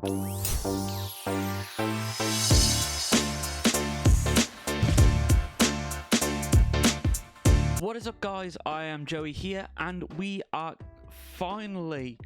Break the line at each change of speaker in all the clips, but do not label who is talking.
What is up, guys? I am Joey here, and we are finally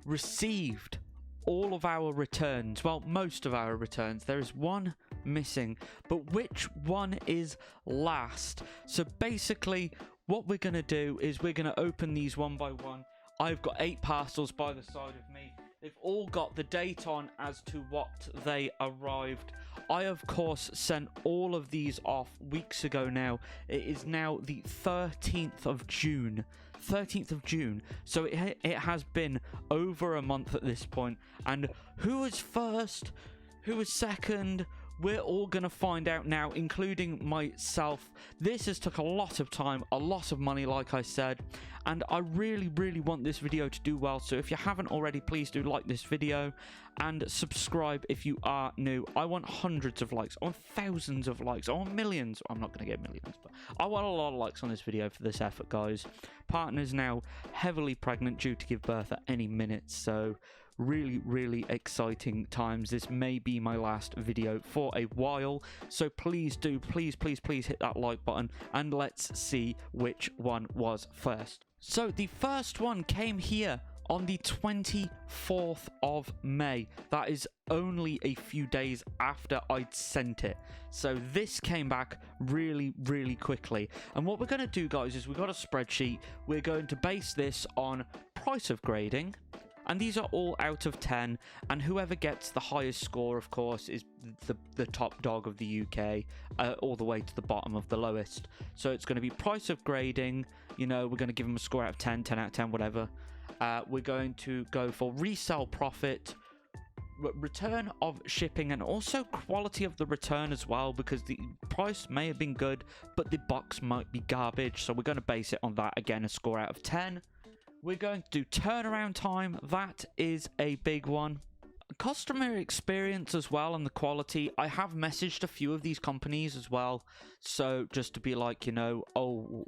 received all of our returns. Well, most of our returns. There is one missing, but which one is last? So basically, what we're going to do is we're going to open these one by one. I've got 8 parcels by the side of me. They've all got the date on as to what they arrived. I, of course, sent all of these off weeks ago now. It is now the 13th of June. 13th of June. So it has been over a month at this point. And who was first? Who was second? We're all going to find out now, including myself. This has took a lot of time, a lot of money, like I said, and I really want this video to do well. So if you haven't already, please do like this video and subscribe if you are new. I want hundreds of likes. I want thousands of likes. I want millions. I'm not going to get millions, but I want a lot of likes on this video for this effort, guys. Partner's now heavily pregnant, due to give birth at any minute, so really exciting times. This may be my last video for a while, so please do, please hit that like button, and let's see which one was first. So the first one came here on the 24th of May. That is only a few days after I'd sent it. So this came back really quickly. And what we're going to do, guys, is we've got a spreadsheet. We're going to base this on price of grading. And these are all out of 10, and whoever gets the highest score, of course, is the top dog of the UK, all the way to the bottom of the lowest. So it's going to be price of grading. You know, we're going to give them a score out of 10, 10 out of 10, whatever. We're going to go for resale profit, return of shipping, and also quality of the return as well, because the price may have been good, but the box might be garbage. So we're going to base it on that. Again, a score out of 10. We're going to do turnaround time. That is a big one. Customer experience as well, and the quality. I have messaged a few of these companies as well. So just to be like, you know, oh,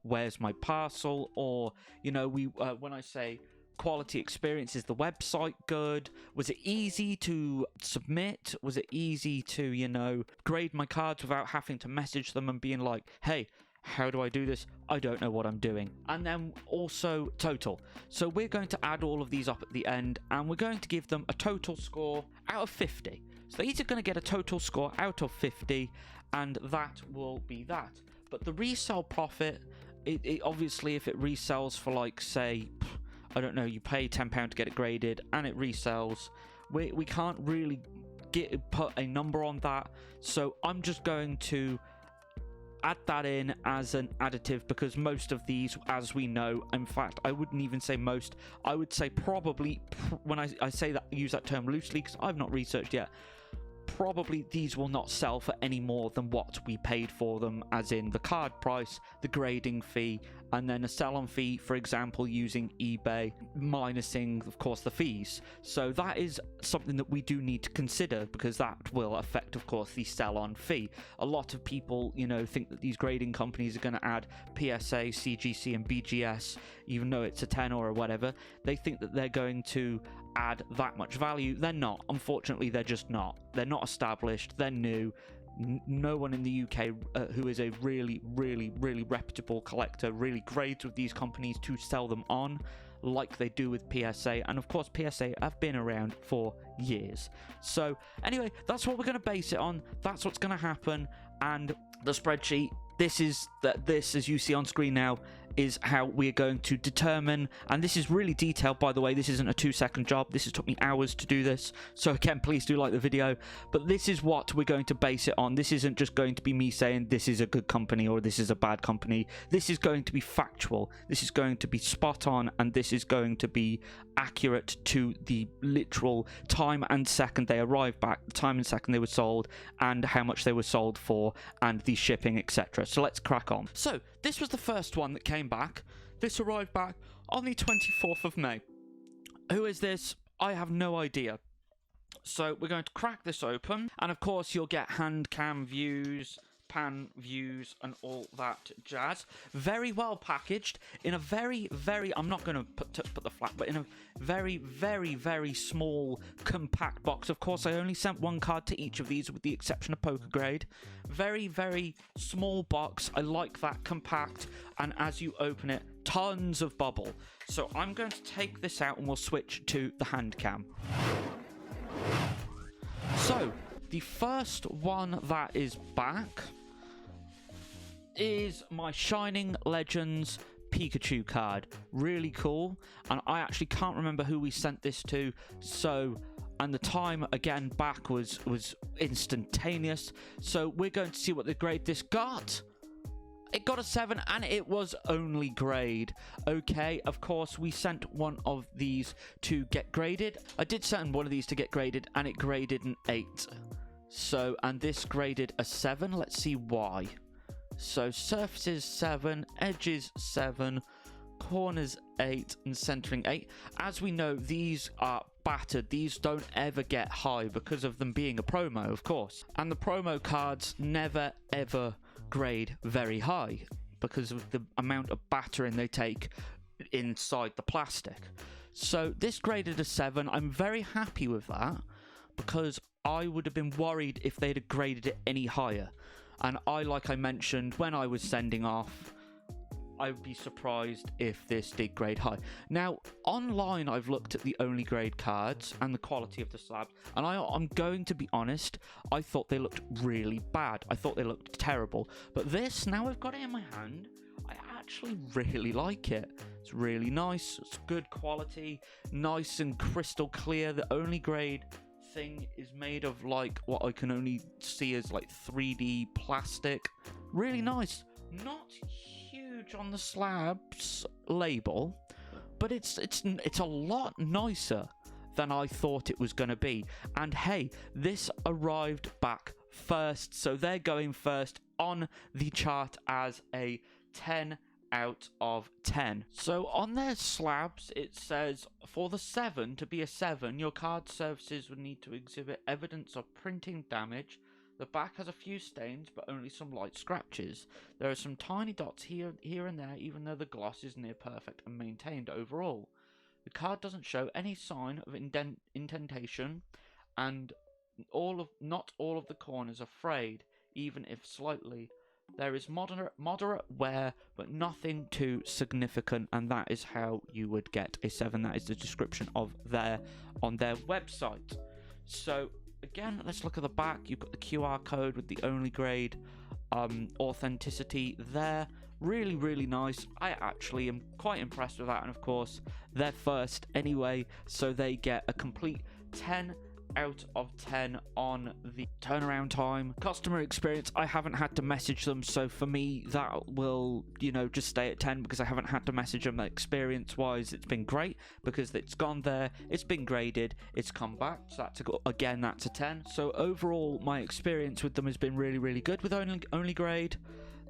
where's my parcel? Or, you know, when I say quality experience, is the website good? Was it easy to submit? Was it easy to, you know, grade my cards without having to message them and being like, hey, how do I do this? I don't know what I'm doing. And then also total. So we're going to add all of these up at the end, and we're going to give them a total score out of 50. So these are going to get a total score out of 50, and that will be that. But the resale profit, it obviously, if it resells for, like, say, I don't know, you pay £10 to get it graded and it resells, we can't really put a number on that. So I'm just going to add that in as an additive, because most of these, as we know, in fact, I wouldn't even say most, I would say probably, when I say that, use that term loosely because I've not researched yet, probably these will not sell for any more than what we paid for them, as in the card price, the grading fee, and then a sell-on fee, for example, using eBay, minusing, of course, the fees. So that is something that we do need to consider, because that will affect, of course, the sell-on fee. A lot of people, you know, think that these grading companies are going to add PSA, CGC, and BGS, even though it's a 10 or whatever. They think that they're going to add that much value. They're not. Unfortunately, they're just not. They're not established. They're new. No one in the UK who is a really reputable collector really grades with these companies to sell them on, like they do with PSA. And of course, PSA have been around for years. So anyway, that's what we're going to base it on. That's what's going to happen. And the spreadsheet, this, as you see on screen now, is how we're going to determine, and this is really detailed, by the way. This isn't a 2-second job. This has took me hours to do this, so again, please do like the video. But this is what we're going to base it on. This isn't just going to be me saying this is a good company or this is a bad company. This is going to be factual. This is going to be spot on, and this is going to be accurate to the literal time and second they arrived back, the time and second they were sold, and how much they were sold for, and the shipping, etc. So let's crack on. So this was the first one that came back. This arrived back on the 24th of May. Who is this? I have no idea. So we're going to crack this open, and of course you'll get hand cam views, pan views and all that jazz. Very well packaged in a very, I'm not going to put the flat, but in a very, very small, compact box. Of course, I only sent one card to each of these with the exception of Poker Grade. Very small box. I like that, compact, and as you open it, tons of bubble. So I'm going to take this out and we'll switch to the hand cam. So the first one that is back is my Shining Legends Pikachu card. Really cool, and I actually can't remember who we sent this to, and the time again back was instantaneous. So we're going to see what the grade this got. It got a 7 and it was only grade. Okay, of course, we sent one of these to get graded. I did send one of these to get graded and it graded an 8. So, and this graded a 7. Let's see why. So, surfaces 7, edges 7, corners 8, and centering 8. As we know, these are battered. These don't ever get high because of them being a promo, of course. And the promo cards never ever grade very high because of the amount of battering they take inside the plastic. So this graded a 7. I'm very happy with that because I would have been worried if they'd have graded it any higher. And like I mentioned, when I was sending off, I would be surprised if this did grade high. Now, online, I've looked at the only grade cards and the quality of the slabs, and I'm going to be honest, I thought they looked really bad. I thought they looked terrible. But this, now I've got it in my hand, I actually really like it. It's really nice, it's good quality, nice and crystal clear. The only grade thing is made of like what I can only see as like 3D plastic. Really nice. Not huge on the SLABS label, but it's a lot nicer than I thought it was going to be. And hey, this arrived back first, so they're going first on the chart as a 10 out of 10. So on their slabs it says, for the 7 to be a 7, your card surfaces would need to exhibit evidence of printing damage. The back has a few stains, but only some light scratches. There are some tiny dots here and there, even though the gloss is near perfect and maintained overall. The card doesn't show any sign of indentation, and not all of the corners are frayed, even if slightly. There is moderate wear, but nothing too significant, and that is how you would get a 7. That is the description of on their website. So again, let's look at the back. You've got the QR code with the only grade authenticity there. Really nice. I actually am quite impressed with that, and of course they're first anyway, so they get a complete 10 out of 10 on the turnaround time. Customer experience, I haven't had to message them, so for me that will, just stay at 10 because I haven't had to message them. Experience wise, it's been great because it's gone there, it's been graded, it's come back, so that's a 10. So overall my experience with them has been really good with only grade.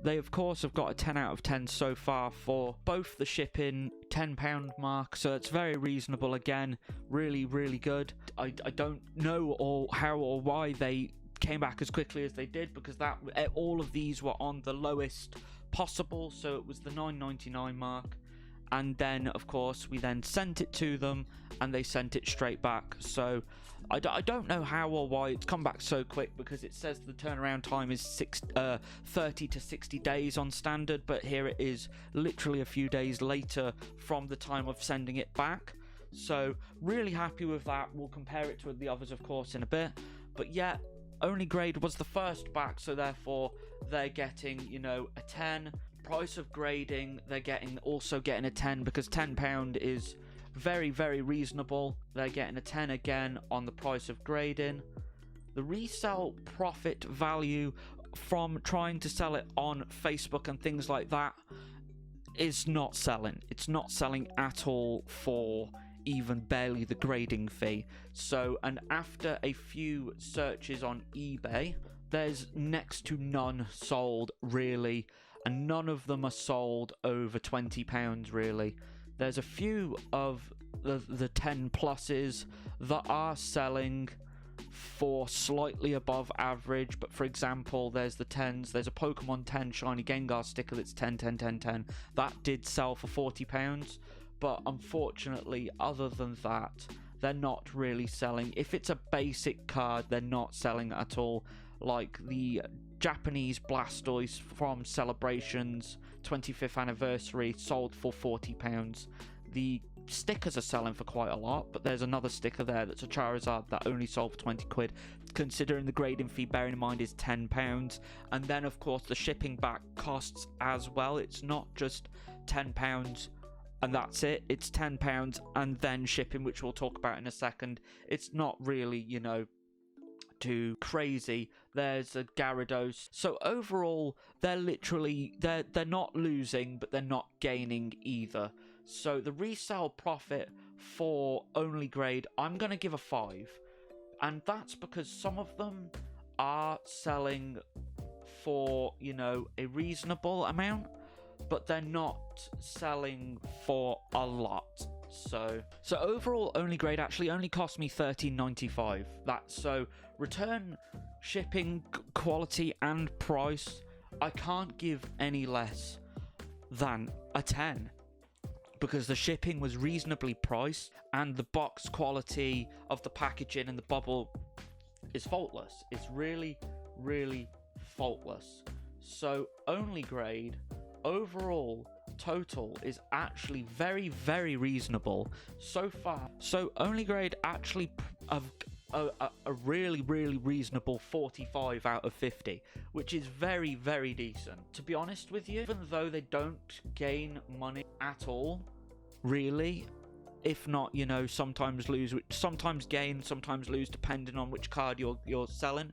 They of course have got a 10 out of 10 so far for both the shipping £10 mark, so it's very reasonable. Again, really good. I don't know how or why they came back as quickly as they did, because all of these were on the lowest possible, so it was the £9.99 mark. And then of course we then sent it to them and they sent it straight back. So I don't know how or why it's come back so quick, because it says the turnaround time is 30 to 60 days on standard, but here it is literally a few days later from the time of sending it back. So really happy with that. We'll compare it to the others of course in a bit, but yeah, only grade was the first back, so therefore they're getting a 10. Price of grading, they're also getting a 10 because £10 is very reasonable. They're getting a 10 again on the price of grading. The resale profit value from trying to sell it on Facebook and things like that is not selling. It's not selling at all for even barely the grading fee. So, and after a few searches on eBay, there's next to none sold really, and none of them are sold over £20 really. There's a few of the 10 pluses that are selling, for slightly above average. But for example, there's the 10s. There's a Pokemon 10 shiny Gengar sticker that's 10, 10, 10, 10. That did sell for £40. But unfortunately, other than that, they're not really selling. If it's a basic card, they're not selling at all. Like the Japanese Blastoise from Celebrations 25th anniversary sold for £40. The stickers are selling for quite a lot, but there's another sticker there that's a Charizard that only sold for 20 quid, considering the grading fee, bearing in mind, is £10. And then of course the shipping back costs as well. It's not just £10 and that's it. It's £10 and then shipping, which we'll talk about in a second. It's not really, you know, too crazy. There's a Gyarados. So overall, they're not losing, but they're not gaining either. So the resale profit for only grade, I'm going to give a 5. And that's because some of them are selling for, you know, a reasonable amount, but they're not selling for a lot. So overall, only grade actually only cost me $13.95. That's so return, shipping, quality, and price. I can't give any less than a 10 because the shipping was reasonably priced and the box quality of the packaging and the bubble is faultless. It's really, really faultless. So only grade overall total is actually very, very reasonable so far. So only grade actually a really, really reasonable 45 out of 50, which is very, very decent. To be honest with you, even though they don't gain money at all, really, if not, you know, sometimes lose, sometimes gain, sometimes lose, depending on which card you're selling.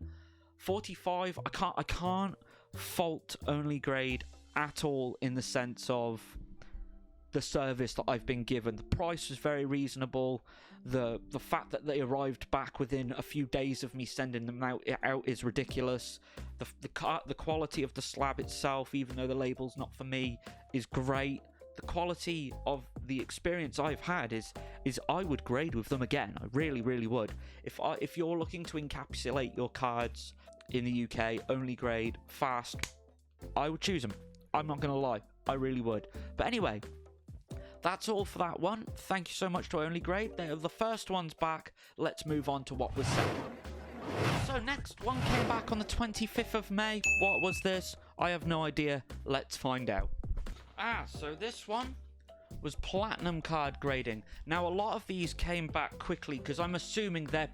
45, I can't fault only grade at all in the sense of the service that I've been given. The price was very reasonable. The fact that they arrived back within a few days of me sending them out is ridiculous. The quality of the slab itself, even though the label's not for me, is great. The quality of the experience I've had is I would grade with them again. I really, really would. If you're looking to encapsulate your cards in the UK, only grade, fast, I would choose them. I'm not going to lie. I really would. But anyway, that's all for that one. Thank you so much to Only Grade. They're the first ones back. Let's move on to what was said. So next one came back on the 25th of May. What was this? I have no idea. Let's find out. So this one was platinum card grading. Now a lot of these came back quickly because I'm assuming they're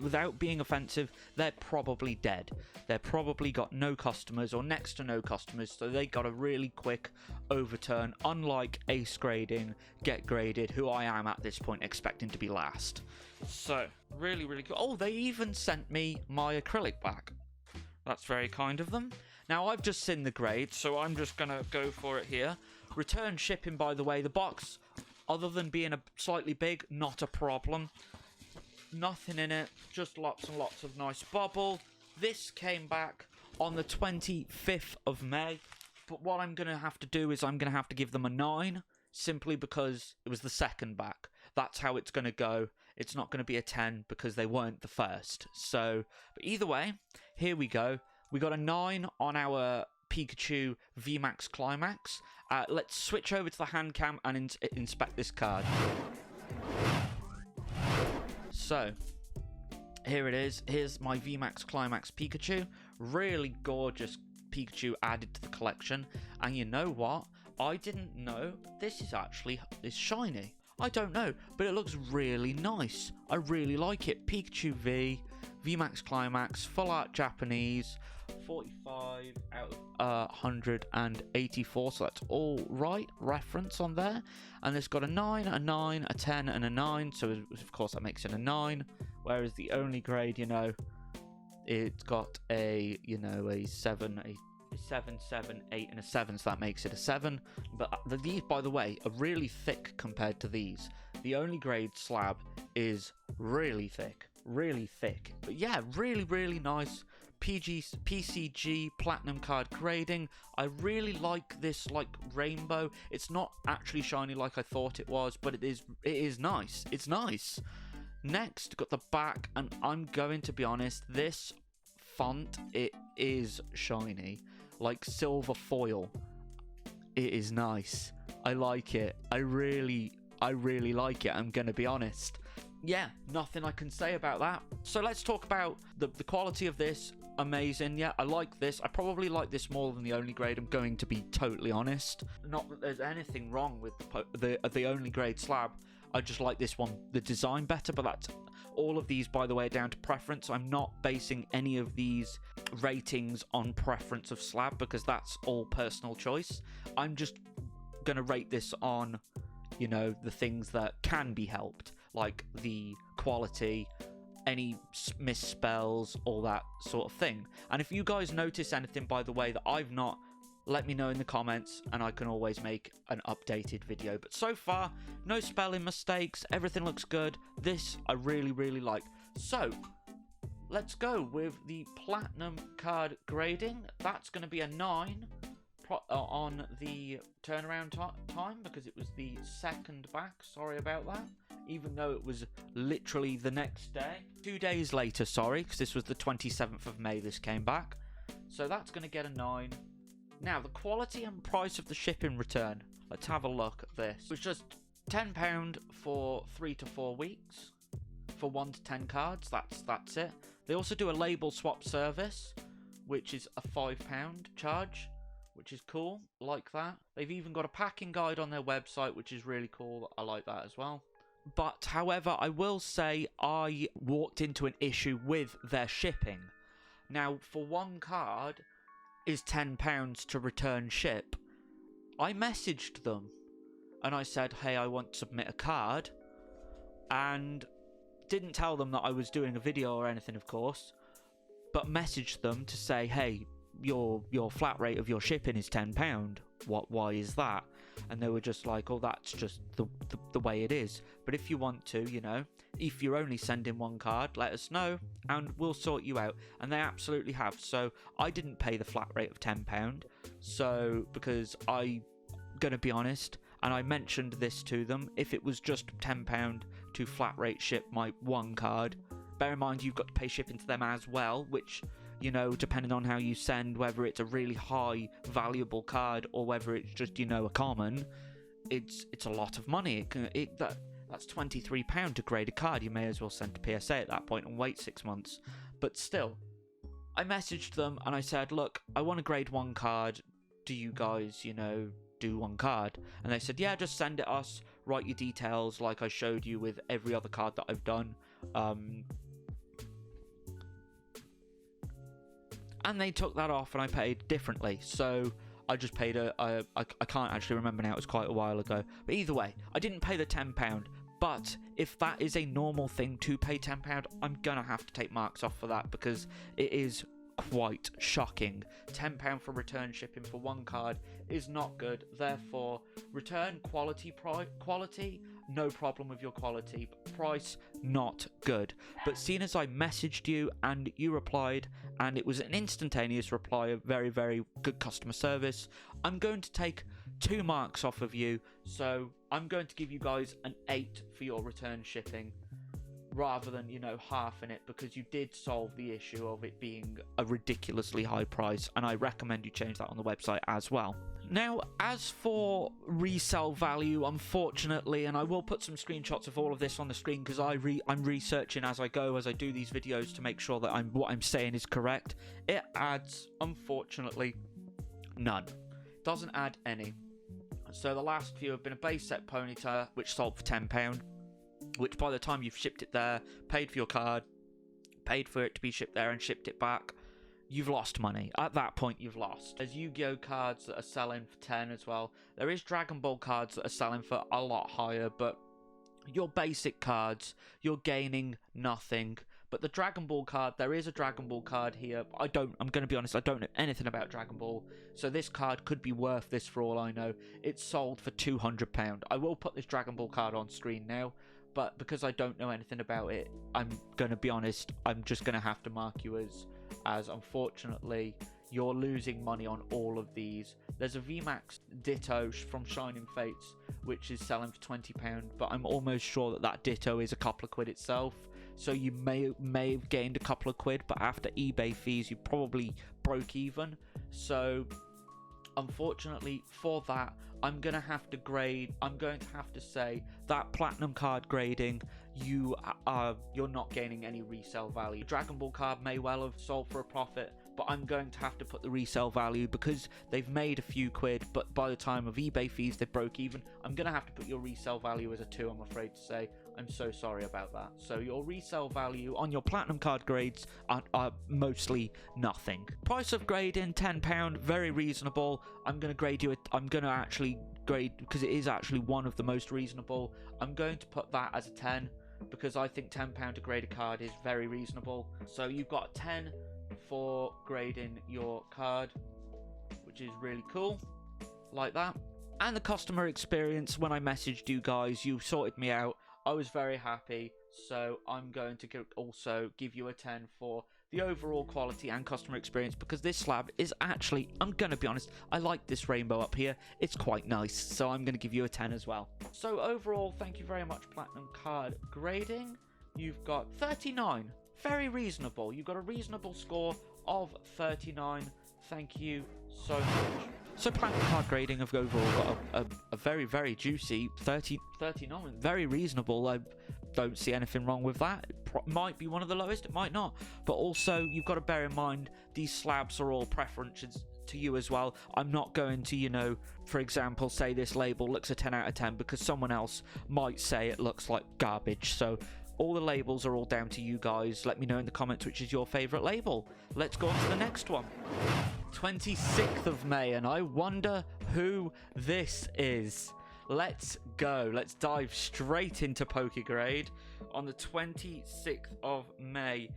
without being offensive, they're probably dead. They're probably got no customers or next to no customers, so they got a really quick overturn, unlike ace grading, get graded, who I am at this point expecting to be last. So really, really cool. Oh, they even sent me my acrylic back. That's very kind of them. Now I've just seen the grade, so I'm just gonna go for it here. Return shipping, by the way, the box, other than being a slightly big, not a problem. Nothing in it, just lots and lots of nice bubble. This came back on the 25th of May, but what I'm going to have to do is I'm going to have to give them a 9, simply because it was the second back. That's how it's going to go. It's not going to be a 10 because they weren't the first. So, but either way, here we go. We got a 9 on our Pikachu VMAX Climax. Let's switch over to the hand cam and inspect this card. So, here it is. Here's my VMAX Climax Pikachu. Really gorgeous Pikachu added to the collection. And you know what? I didn't know this is shiny. I don't know, but it looks really nice. I really like it. Pikachu V, VMAX Climax, full art Japanese, 45 out of 184, so that's all right. Reference on there. And it's got a 9, a 9, a 10, and a 9, so of course that makes it a 9. Whereas the only grade, you know, it's got a, you know, a 7, a 7, 7, 8, and a 7, so that makes it a 7. But these, by the way, are really thick compared to these. The only grade slab is really thick. Really thick. But yeah, really, really nice. PCG platinum card grading. I really like this, like, rainbow. It's not actually shiny like I thought it was, but it is nice. It's nice. Next, got the back, and I'm going to be honest, this font, it is shiny, like silver foil. It is nice. I like it. I really like it, I'm gonna be honest. Yeah, nothing I can say about that. So let's talk about the quality of this. Amazing. Yeah, I like this. I probably like this more than the only grade, I'm going to be totally honest. Not that there's anything wrong with the only grade slab. I just like this one, the design, better, but that's all of these, by the way, down to preference. I'm not basing any of these ratings on preference of slab because that's all personal choice. I'm just gonna rate this on, you know, the things that can be helped, like the quality, any misspells, all that sort of thing. And if you guys notice anything, by the way, that I've not, let me know in the comments and I can always make an updated video. But so far, no spelling mistakes, everything looks good. This I really like. So let's go with the platinum card grading. That's going to be a 9 on the turnaround time because it was the second back. Sorry about that, even though it was literally the next day. 2 days later, sorry, because this was the 27th of May this came back. So that's going to get a 9. Now, the quality and price of the shipping return. Let's have a look at this. It was just £10 for 3 to 4 weeks for 1 to 10 cards. That's it. They also do a label swap service, which is a £5 charge, which is cool. Like that. They've even got a packing guide on their website, which is really cool. I like that as well. But, however, I will say I walked into an issue with their shipping. Now, for one card is £10 to return ship. I messaged them and I said, hey, I want to submit a card, and didn't tell them that I was doing a video or anything, of course, but messaged them to say, hey, your flat rate of your shipping is £10. Why is that? And they were just like, oh, that's just the way it is. But if you want to, you know, if you're only sending one card, let us know and we'll sort you out. And they absolutely have. So I didn't pay the flat rate of £10. So because I'm gonna be honest, and I mentioned this to them, if it was just £10 to flat rate ship my one card, bear in mind you've got to pay shipping to them as well, which, you know, depending on how you send, whether it's a really high valuable card or whether it's just, you know, a common, it's a lot of money. That's £23 to grade a card. You may as well send to PSA at that point and wait 6 months. But still, I messaged them and I said, look, I want to grade one card. Do you guys, you know, do one card? And they said, yeah, just send it us, write your details like I showed you with every other card that I've done. And they took that off and I paid differently. So I just paid I can't actually remember now, it was quite a while ago. But either way, I didn't pay the £10. But if that is a normal thing to pay £10, I'm going to have to take marks off for that because it is quite shocking. £10 for return shipping for one card is not good. Therefore, return quality, no problem with your quality, but price, not good. But seeing as I messaged you and you replied, and it was an instantaneous reply of very, very good customer service, I'm going to take 2 marks off of you. So I'm going to give you guys an 8 for your return shipping, rather than, you know, halving it, because you did solve the issue of it being a ridiculously high price, and I recommend you change that on the website as well. Now, as for resale value, unfortunately, and I will put some screenshots of all of this on the screen because I'm researching as I go, as I do these videos, to make sure that what I'm saying is correct. It adds, unfortunately, none. Doesn't add any. So the last few have been a base set ponytail, which sold for £10, which by the time you've shipped it there, paid for your card, paid for it to be shipped there and shipped it back, you've lost money. At that point, you've lost. There's Yu-Gi-Oh cards that are selling for 10 as well. There is Dragon Ball cards that are selling for a lot higher, but your basic cards, you're gaining nothing. But the Dragon Ball card, there is a Dragon Ball card here. I'm going to be honest, I don't know anything about Dragon Ball, so this card could be worth this for all I know. It's sold for £200. I will put this Dragon Ball card on screen now, but because I don't know anything about it, I'm going to be honest, I'm just going to have to mark you as unfortunately, you're losing money on all of these. There's a VMAX Ditto from Shining Fates, which is selling for £20, but I'm almost sure that that Ditto is a couple of quid itself. So you may have gained a couple of quid, but after eBay fees, you probably broke even. So unfortunately for that, I'm going to have to grade. I'm going to have to say that platinum card grading, you're not gaining any resale value. Dragon Ball card may well have sold for a profit, but I'm going to have to put the resale value, because they've made a few quid, but by the time of eBay fees, they broke even. I'm going to have to put your resale value as a 2, I'm afraid to say. I'm so sorry about that. So your resale value on your platinum card grades are mostly nothing. Price of grading, £10, very reasonable. I'm going to grade you, I'm going to actually grade, because it is actually one of the most reasonable. I'm going to put that as a 10, because I think £10 to grade a card is very reasonable. So you've got a 10 for grading your card, which is really cool, like that. And the customer experience, when I messaged you guys, you sorted me out. I was very happy, so I'm going to also give you a 10 for the overall quality and customer experience, because this slab is actually, I'm going to be honest, I like this rainbow up here. It's quite nice, so I'm going to give you a 10 as well. So overall, thank you very much, Platinum Card Grading. You've got 39, very reasonable. You've got a reasonable score of 39. Thank you so much. So Platinum Card Grading have overall got a very, very juicy 39. Very reasonable. I don't see anything wrong with that. It might be one of the lowest, it might not. But also, you've got to bear in mind, these slabs are all preferences to you as well. I'm not going to, you know, for example, say this label looks a 10 out of 10 because someone else might say it looks like garbage. So all the labels are all down to you guys. Let me know in the comments which is your favourite label. Let's go on to the next one. 26th of May, and I wonder who this is. Let's go. Let's dive straight into Pokegrade on the 26th of May.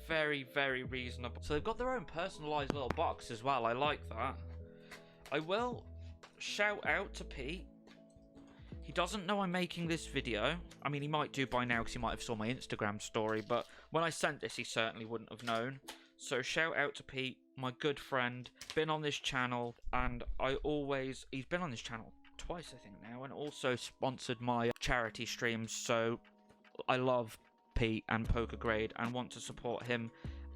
Very, very reasonable. So they've got their own personalised little box as well. I like that. I will shout out to Pete. He doesn't know I'm making this video. I mean, he might do by now because he might have saw my Instagram story, but when I sent this, he certainly wouldn't have known. So shout out to Pete, my good friend, been on this channel, and he's been on this channel twice, I think now, and also sponsored my charity streams. So I love Pete and Pokegrade and want to support him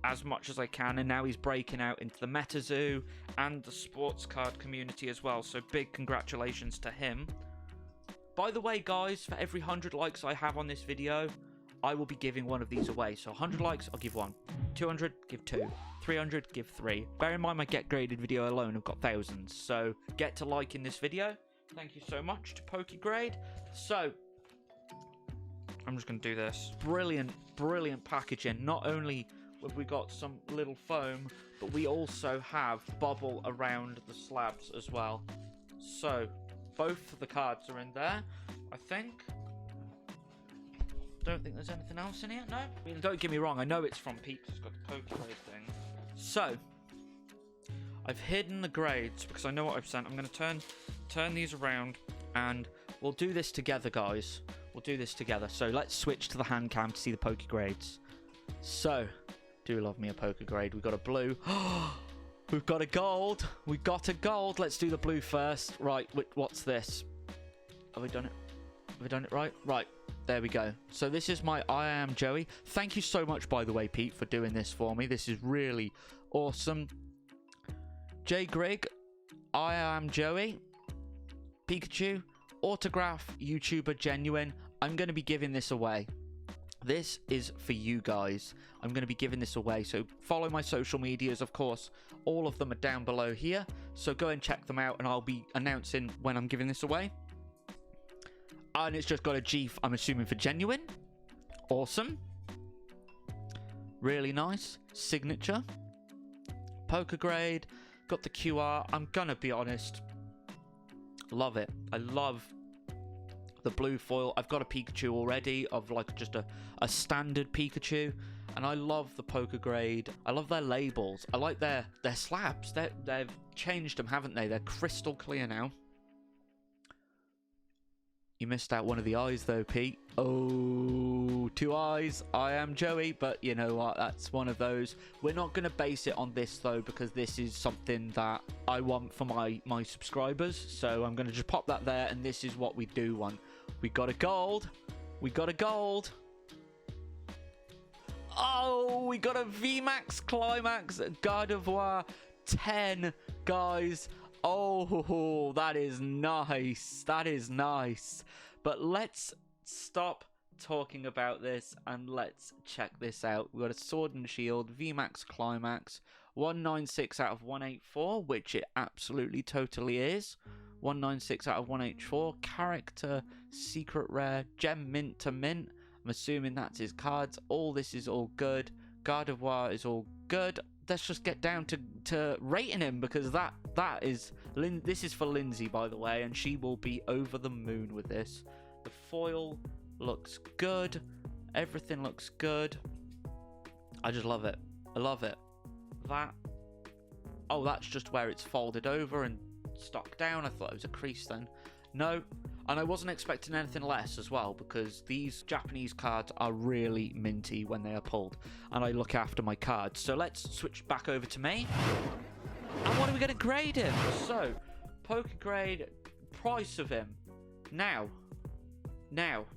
as much as I can, and now he's breaking out into the MetaZoo and the sports card community as well, so big congratulations to him. By the way, guys, for every 100 likes I have on this video, I will be giving one of these away. So 100 likes, I'll give one. 200, give 2. 300, give 3. Bear in mind my Get Graded video alone, I've got thousands. So get to liking this video. Thank you so much to Pokegrade. So I'm just going to do this. Brilliant, brilliant packaging. Not only have we got some little foam, but we also have bubble around the slabs as well. So both of the cards are in there, I think. Don't think there's anything else in here, no? I mean, don't get me wrong, I know it's from Pete, it's got the Pokegrade thing. So, I've hidden the grades because I know what I've sent. I'm going to turn these around, and we'll do this together, guys. We'll do this together. So, let's switch to the hand cam to see the Pokegrades. So, do love me a Pokegrade. We've got a blue. We've got a gold. We got a gold. Let's do the blue first. Right, what's this? Have we done it? Have we done it right? Right, there we go. So this is my I Am Joey. Thank you so much, by the way, Pete, for doing this for me. This is really awesome. J. Grigg, I Am Joey, Pikachu, autograph, YouTuber, genuine. I'm going to be giving this away. This is for you guys. I'm going to be giving this away. So follow my social medias, of course. All of them are down below here. So go and check them out, and I'll be announcing when I'm giving this away. And it's just got a G, I'm assuming, for genuine. Awesome. Really nice. Signature. Pokegrade. Got the QR. I'm going to be honest. Love it. I love the blue foil. I've got a Pikachu already of like just a standard Pikachu, and I love the Pokegrade. I love their labels. I like their slabs. They've changed them, haven't they? They're crystal clear now. You missed out one of the eyes though, Pete. Oh, Ooh, 2 eyes. I am Joey, but you know what? That's one of those. We're not going to base it on this, though, because this is something that I want for my subscribers. So I'm going to just pop that there, and this is what we do want. We got a gold. We got a gold. Oh, we got a VMAX Climax Gardevoir 10, guys. Oh, that is nice. That is nice. But let's stop talking about this and let's check this out. We've got a Sword and Shield VMAX Climax 196 out of 184, which it absolutely totally is. 196 out of 184. Character Secret Rare Gem Mint to Mint. I'm assuming that's his cards. All this is all good. Gardevoir is all good. Let's just get down to rating him, because this is for Lindsay, by the way, and she will be over the moon with this. The foil looks good. Everything looks good. I just love it. I love it. Oh, that's just where it's folded over and stuck down. I thought it was a crease then. No. And I wasn't expecting anything less as well, because these Japanese cards are really minty when they are pulled, and I look after my cards. So let's switch back over to me. And what are we going to grade him? So, poker grade, price of him. Now,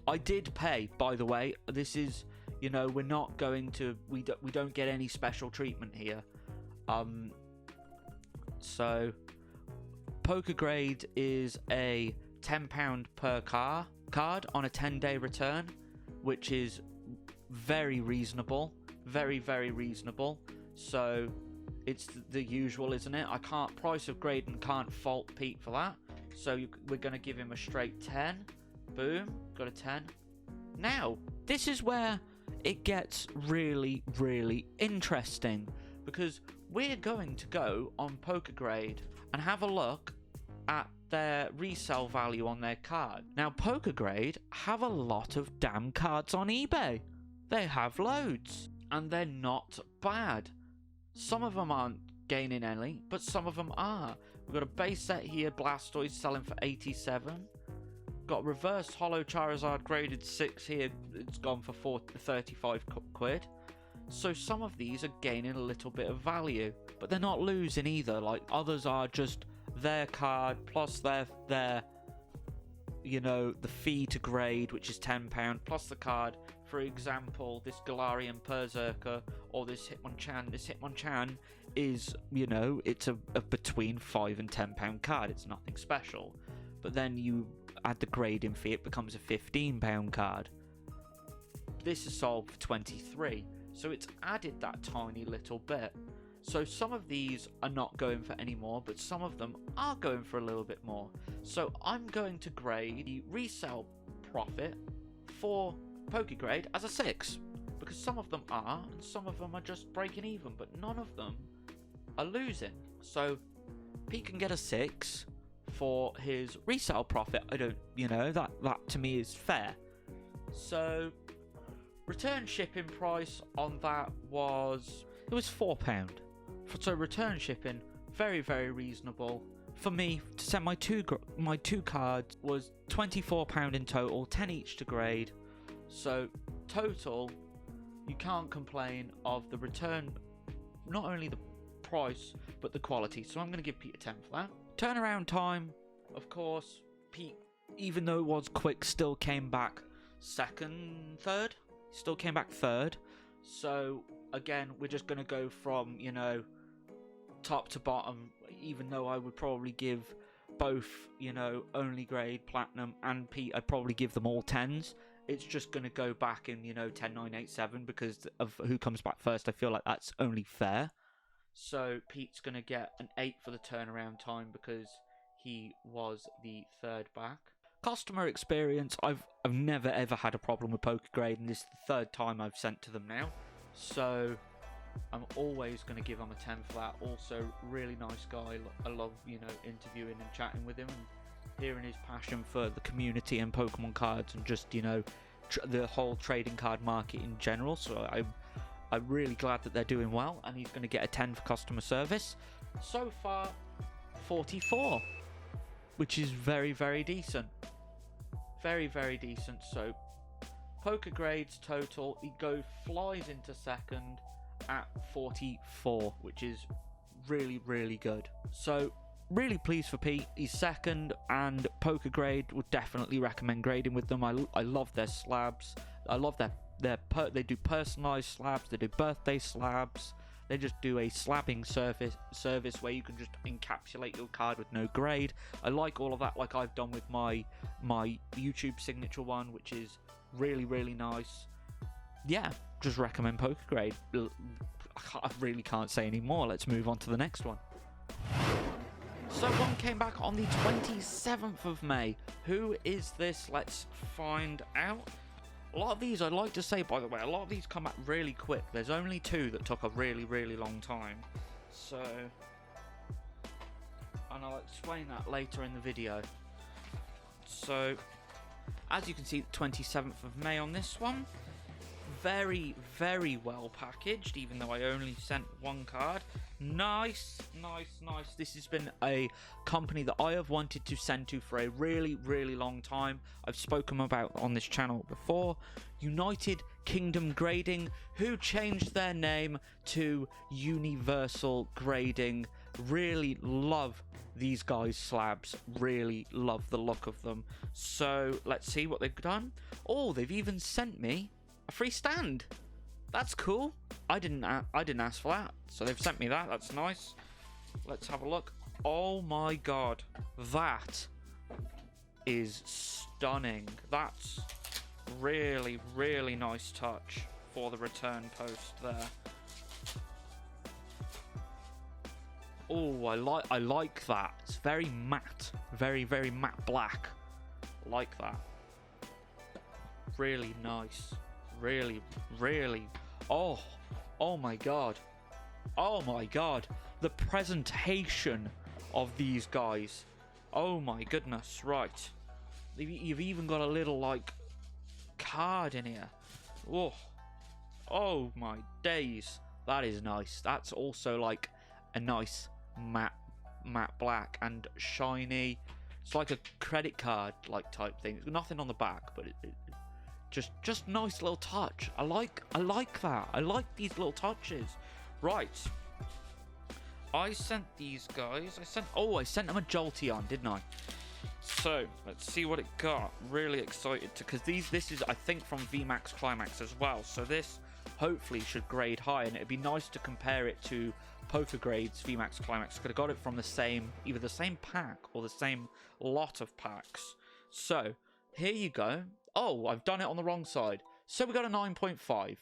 I did pay, by the way. This is, you know, we're not going to, we don't get any special treatment here. So, poker grade is a £10 per card on a 10-day return, which is very reasonable. Very, very reasonable. So it's the usual, isn't it? I can't, price of grade, and can't fault Pete for that. So we're going to give him a straight 10. Boom, got a 10. Now, this is where it gets really, really interesting, because we're going to go on poker grade and have a look at their resale value on their card. Now, poker grade have a lot of damn cards on eBay. They have loads, and they're not bad. Some of them aren't gaining any, but some of them are. We've got a base set here, Blastoise, selling for 87. Got reverse holo Charizard graded 6 here. It's gone for 35 quid. So some of these are gaining a little bit of value, but they're not losing either. Like, others are just their card plus their you know, the fee to grade, which is £10, plus the card. For example, this Galarian Berserker or this Hitmonchan. This Hitmonchan is, you know, it's a between £5 and £10 card. It's nothing special. But then you add the grading fee, it becomes a £15 card. This is sold for 23, so it's added that tiny little bit. So some of these are not going for any more, but some of them are going for a little bit more. So I'm going to grade the resale profit for poker grade as a 6, because some of them are, and some of them are just breaking even, but none of them are losing. So Pete can get a 6 for his resale profit. I don't, you know, that to me is fair. So return shipping price on that was, it was £4. So return shipping, very, very reasonable. For me, to send my two cards was £24 in total, 10 each to grade. So total, you can't complain of the return, not only the price, but the quality. So I'm going to give Pete a 10 for that. Turnaround time, of course, Pete, even though it was quick, still came back third. Still came back third. So again, we're just going to go from, you know, top to bottom, even though I would probably give both, you know, only grade, platinum, and Pete, I'd probably give them all 10s. It's just going to go back in, you know, 10, 9, 8, 7 because of who comes back first. I feel like that's only fair. So Pete's going to get an 8 for the turnaround time because he was the third back. Customer experience, I've never ever had a problem with poker grade, and this is the third time I've sent to them now. So I'm always going to give him a 10 for that. Also, really nice guy. I love, you know, interviewing and chatting with him and hearing his passion for the community and Pokemon cards and just, you know, the whole trading card market in general. So I'm really glad that they're doing well, and he's going to get a 10 for customer service. So far, 44, which is very, very decent. Very, very decent. So Poker grades total, he flies into second at 44, which is really, really good. So, really pleased for Pete. He's second, and poker grade would definitely recommend grading with them. I love their slabs. I love they do personalized slabs. They do birthday slabs. They just do a slabbing service where you can just encapsulate your card with no grade. I like all of that, like I've done with my YouTube signature one, which is really, really nice. Yeah, just recommend poker grade. I really can't say any more. Let's move on to the next one. So one came back on the 27th of May. Who is this? Let's find out. A lot of these, I'd like to say, by the way, a lot of these come back really quick. There's only two that took a really, really long time. So, and I'll explain that later in the video. So, as you can see, 27th of May on this one. Very, very well packaged, even though I only sent one card. Nice, nice, nice. This has been a company that I have wanted to send to for a really, really long time. I've spoken about on this channel before. United Kingdom Grading, who changed their name to Universal Grading. Really love these guys' slabs. Really love the look of them. So let's see what they've done. Oh, they've even sent me a free stand. That's cool. I didn't ask for that, so they've sent me that. That's nice. Let's have a look. Oh my god, that is stunning. That's really, really nice touch for the return post there. Oh, I like that. It's very matte, very, very matte black. Like that. Really nice. Really, really. Oh my god. Oh my god. The presentation of these guys. Oh my goodness. Right. You've even got a little, like, card in here. Oh my days. That is nice. That's also, like, a nice matte black and shiny. It's like a credit card, like, type thing. There's nothing on the back, but just nice little touch. I like that. I like these little touches. Right. I sent these guys. I sent them a Jolteon, didn't I? So let's see what it got. Really excited because this is, I think, from VMAX Climax as well. So this hopefully should grade high, and it'd be nice to compare it to Poker Grade's VMAX Climax. Could have got it from either the same pack or the same lot of packs. So here you go. Oh, I've done it on the wrong side. So we got a 9.5.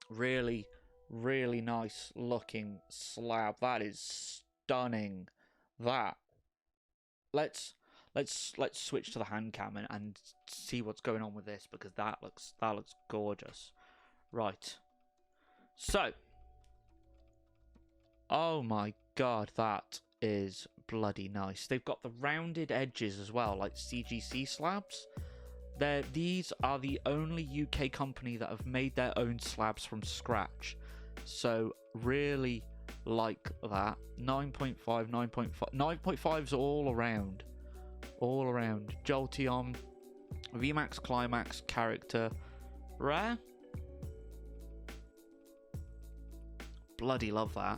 Really, really nice looking slab. That is stunning. That. Let's switch to the hand cam and see what's going on with this, because that looks gorgeous. Right. So. Oh my god, that is bloody nice. They've got the rounded edges as well, like CGC slabs. These are the only UK company that have made their own slabs from scratch. So really like that. 9.5, 9.5. 9.5's all around. All around. Jolteon, VMAX Climax character. Rare. Bloody love that.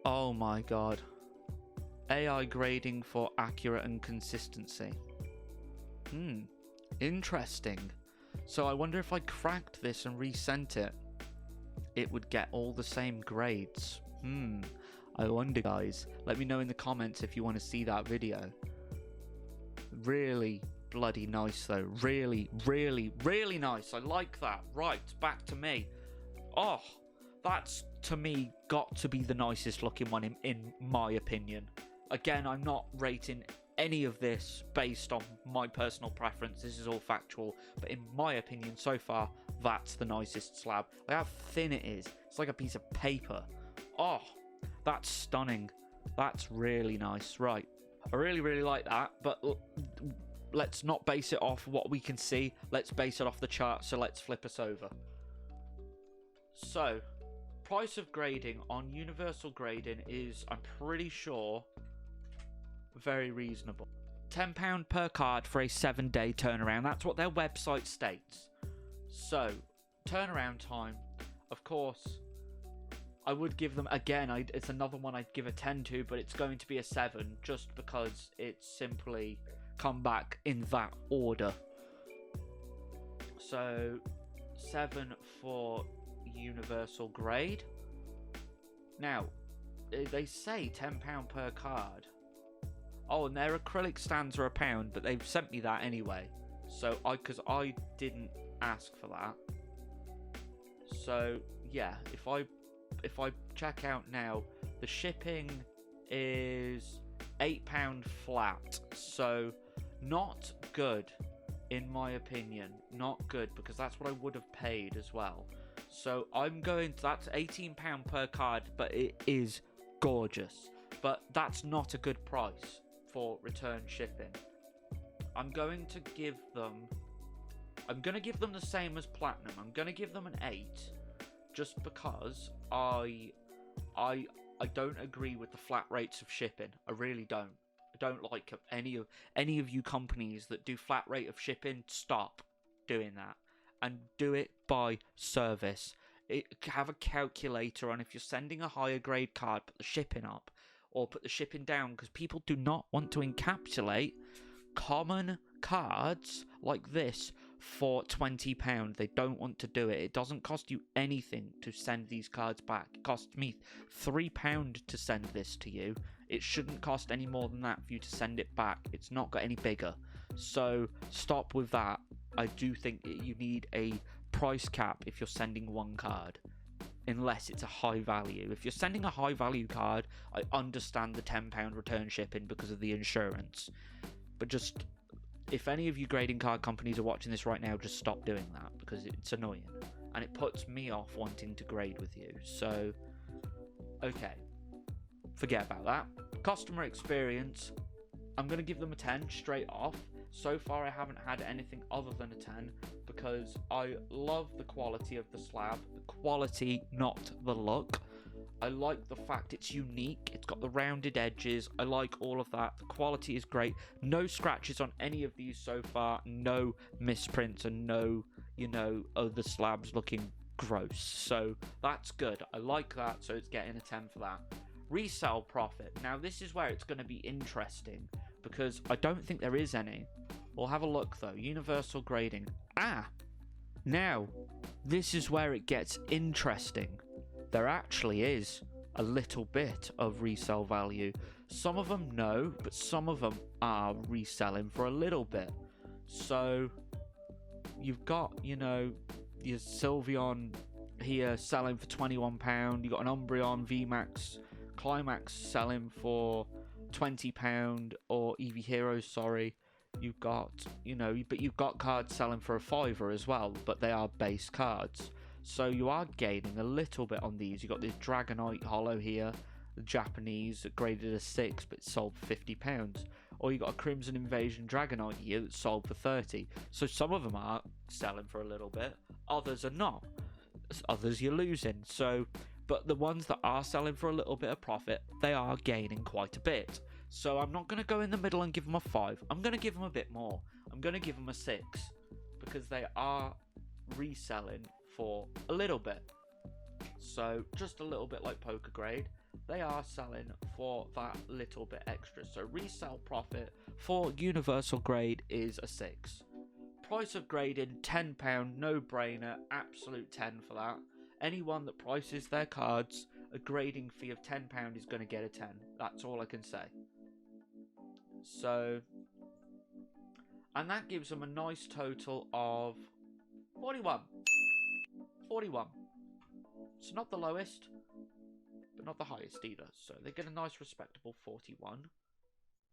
Oh my god. AI grading for accurate and consistency. Interesting. So I wonder if I cracked this and resent it, it would get all the same grades. I wonder, guys. Let me know in the comments if you want to see that video. Really bloody nice though. Really, really, really nice. I like that. Right, back to me. Oh, that's, to me, got to be the nicest looking one in my opinion. Again, I'm not rating any of this based on my personal preference. This is all factual. But in my opinion, so far, that's the nicest slab. Look how thin it is. It's like a piece of paper. Oh, that's stunning. That's really nice. Right. I really, really like that. But let's not base it off what we can see. Let's base it off the chart. So let's flip us over. So, price of grading on universal grading is, I'm pretty sure, very reasonable. £10 per card for a 7-day turnaround. That's what their website states. So, turnaround time, of course, I would give them, again, it's another one I'd give a 10 to, but it's going to be a 7 just because it's simply come back in that order. So, 7 for universal grade. Now, they say £10 per card. Oh, and their acrylic stands are £1, but they've sent me that anyway. So, because I didn't ask for that. So, yeah, if I check out now, the shipping is £8 flat. So, not good, in my opinion. Not good, because that's what I would have paid as well. So, that's £18 per card, but it is gorgeous. But that's not a good price for return shipping. I'm going to give them the same as Platinum. I'm going to give them an 8, just because I don't agree with the flat rates of shipping. I really don't. I don't like any of you companies that do flat rate of shipping. Stop doing that and do it by service. Have a calculator on if you're sending a higher grade card, put the shipping up or put the shipping down, because people do not want to encapsulate common cards like this for £20. They don't want to do it. It doesn't cost you anything to send these cards back. It costs me £3 to send this to you. It shouldn't cost any more than that for you to send it back. It's not got any bigger. So stop with that. I do think you need a price cap if you're sending one card, unless it's a high value. If you're sending a high value card, I understand the £10 return shipping because of the insurance. But just, if any of you grading card companies are watching this right now, just stop doing that, because it's annoying and it puts me off wanting to grade with you. So, okay, forget about that. Customer experience, I'm going to give them a 10 straight off. So far I haven't had anything other than a 10, because I love the quality of the slab. The quality, not the look. I like the fact it's unique. It's got the rounded edges. I like all of that. The quality is great. No scratches on any of these so far. No misprints and no, the slabs looking gross. So that's good. I like that. So it's getting a 10 for that. Resale profit. Now this is where it's going to be interesting, because I don't think there is any. We'll have a look though. Universal grading. Now this is where it gets interesting. There actually is a little bit of resale value. Some of them no, but some of them are reselling for a little bit. So you've got, your Sylveon here selling for £21. You've got an Umbreon VMAX Climax selling for £20, or EV Heroes, sorry. You've got, but you've got cards selling for a £5 as well, but they are base cards. So you are gaining a little bit on these. You've got this Dragonite Hollow here, the Japanese, graded as 6, but sold for £50. Or you've got a Crimson Invasion Dragonite here that's sold for 30. So some of them are selling for a little bit, others are not. Others you're losing. So, but the ones that are selling for a little bit of profit, they are gaining quite a bit. So I'm not going to go in the middle and give them a 5. I'm going to give them a bit more. I'm going to give them a 6, because they are reselling for a little bit. So just a little bit like poker grade, they are selling for that little bit extra. So resale profit for universal grade is a 6. Price of grading, £10, no brainer, absolute 10 for that. Anyone that prices their cards a grading fee of £10 is going to get a 10. That's all I can say. So, and that gives them a nice total of 41. 41. It's not the lowest, but not the highest either. So they get a nice respectable 41.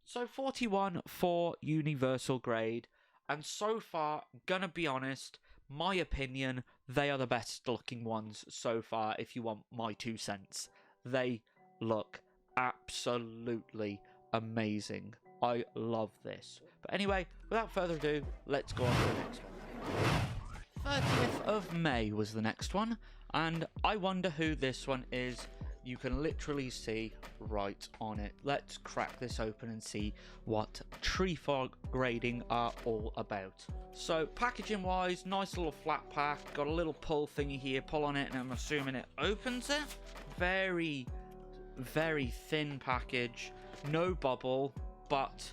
So 41 for universal grade. And so far, gonna be honest, my opinion, they are the best looking ones so far, if you want my 2 cents. They look absolutely amazing. I love this. But anyway, without further ado, let's go on to the next one. 30th of May was the next one, and I wonder who this one is. You can literally see right on it. Let's crack this open and see what tree frog grading are all about. So packaging wise, nice little flat pack. Got a little pull thingy here. Pull on it and I'm assuming it opens it. Very, very thin package. No bubble, but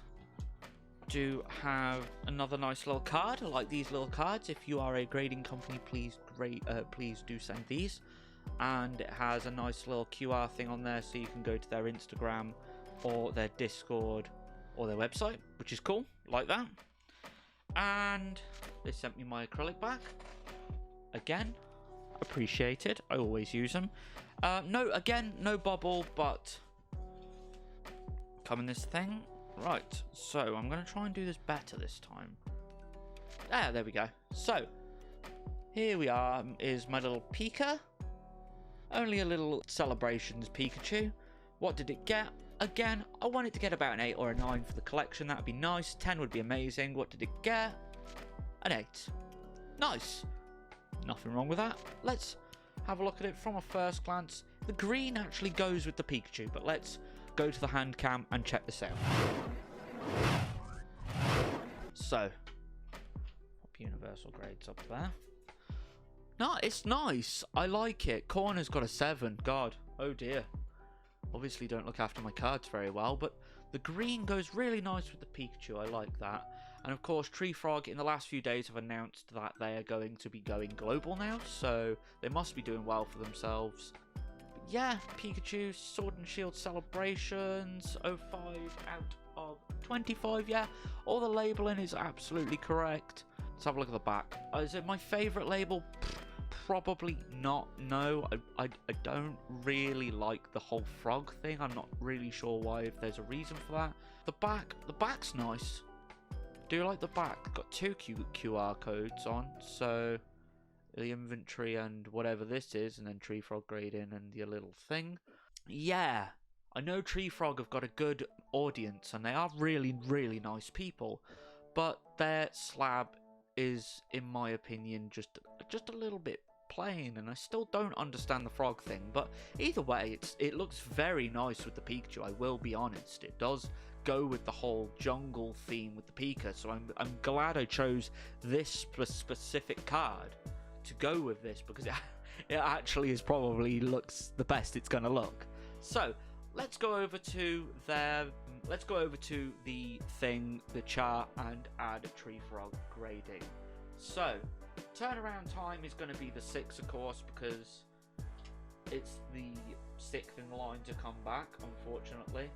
do have another nice little card. I like these little cards. If you are a grading company, please do send these. And it has a nice little QR thing on there, so you can go to their Instagram or their Discord or their website, which is cool, like that. And they sent me my acrylic back. Again, appreciated. I always use them. No bubble, but come in this thing. Right, so I'm going to try and do this better this time. There we go. So, here we are, is my little Pika. Only a little Celebrations Pikachu. What did it get? Again, I wanted to get about an 8 or a 9 for the collection. That would be nice. 10 would be amazing. What did it get? An 8. Nice. Nothing wrong with that. Let's have a look at it from a first glance. The green actually goes with the Pikachu, but let's go to the hand cam and check this out. So, pop universal grades up there. No, it's nice. I like it. Corner's got a 7. God. Oh dear. Obviously don't look after my cards very well, but the green goes really nice with the Pikachu. I like that. And of course, Tree Frog in the last few days have announced that they are going to be going global now, so they must be doing well for themselves. But yeah, Pikachu, Sword and Shield Celebrations, 05 out of 25, yeah. All the labeling is absolutely correct. Let's have a look at the back. Is it my favourite label? Probably not. No, I don't really like the whole frog thing. I'm not really sure why, if there's a reason for that. The back's nice. Do like the back. Got 2 QR codes on, so the inventory and whatever this is, and then Tree Frog grading and the little thing. Yeah, I know Tree Frog have got a good audience and they are really, really nice people, but their slab is, in my opinion, just a little bit plain, and I still don't understand the frog thing. But either way, it looks very nice with the Pikachu. I will be honest, it does go with the whole jungle theme with the Pika, so I'm glad I chose this specific card to go with this, because it actually is probably looks the best it's gonna look. So let's go over to the chart and add a Tree Frog grading. So turnaround time is going to be the 6, of course, because it's the 6th in the line to come back, unfortunately.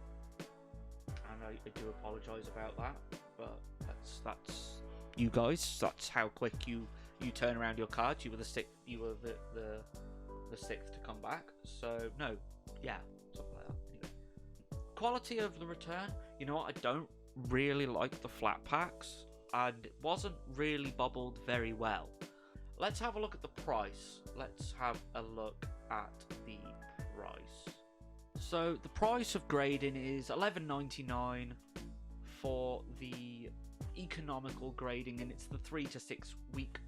And I do apologise about that, but that's you guys. That's how quick you turn around your cards. You were the 6th. You were the 6th to come back. So no, yeah, something like that. Anyway, quality of the return. You know what? I don't really like the flat packs, and it wasn't really bubbled very well. Let's have a look at the price. Let's have a look at the price. So the price of grading is $11.99 for the economical grading, and it's the 3 to 6 week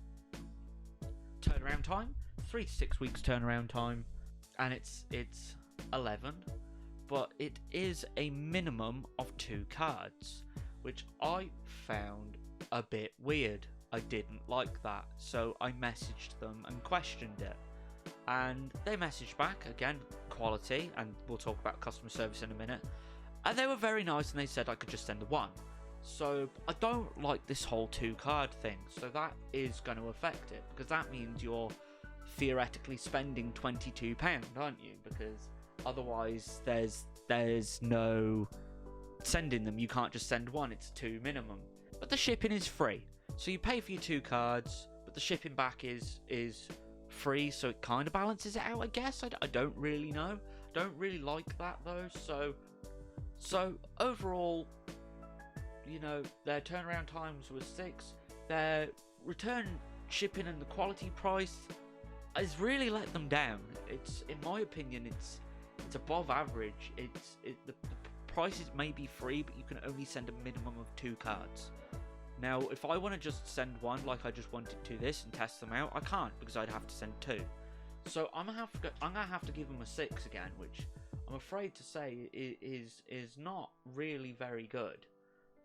turnaround time. 3 to 6 weeks turnaround time, and it's 11, but it is a minimum of 2 cards, which I found a bit weird. I didn't like that, so I messaged them and questioned it, and they messaged back again, quality, and we'll talk about customer service in a minute, and they were very nice, and they said I could just send the 1. So I don't like this whole 2 card thing, so that is going to affect it, because that means you're theoretically spending £22, aren't you? Because otherwise there's no sending them. You can't just send 1, it's 2 minimum. But the shipping is free, so you pay for your 2 cards, but the shipping back is free, so it kind of balances it out, I guess. I don't really know. Don't really like that though. So overall, you know, their turnaround times was 6. Their return shipping and the quality price has really let them down. It's, in my opinion, it's above average. The prices may be free, but you can only send a minimum of 2 cards. Now, if I want to just send 1 like I just wanted to this and test them out, I can't, because I'd have to send 2. So I'm gonna have to give them a 6 again, which I'm afraid to say is not really very good.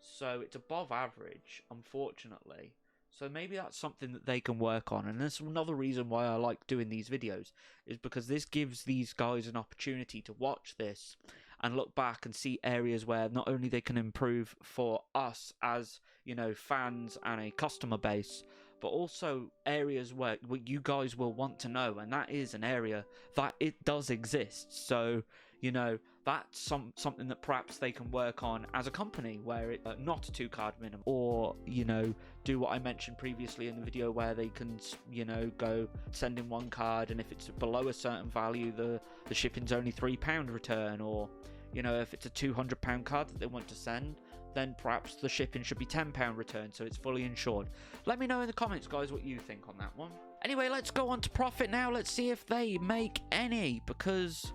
So it's above average, unfortunately. So maybe that's something that they can work on. And that's another reason why I like doing these videos, is because this gives these guys an opportunity to watch this and look back and see areas where not only they can improve for us as, you know, fans and a customer base, but also areas where you guys will want to know, and that is an area that it does exist. So, you know, that's something that perhaps they can work on as a company, where it not a 2-card minimum, or, you know, do what I mentioned previously in the video, where they can, you know, go send in 1 card, and if it's below a certain value, the shipping's only £3 return, or, you know, if it's a £200 card that they want to send, then perhaps the shipping should be £10 return, so it's fully insured. Let me know in the comments, guys, what you think on that one. Anyway, let's go on to profit now. Let's see if they make any, because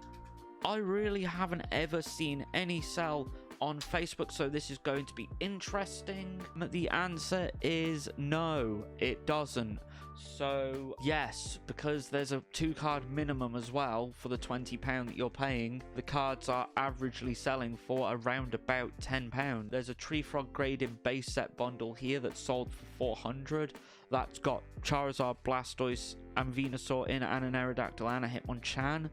I really haven't ever seen any sell on Facebook, so this is going to be interesting. The answer is no, it doesn't. So yes, because there's a 2-card minimum as well for the £20 that you're paying, the cards are averagely selling for around about £10. There's a Tree Frog grading base set bundle here that's sold for 400. That's got Charizard, Blastoise, and Venusaur in, and an Aerodactyl and a Hitmonchan.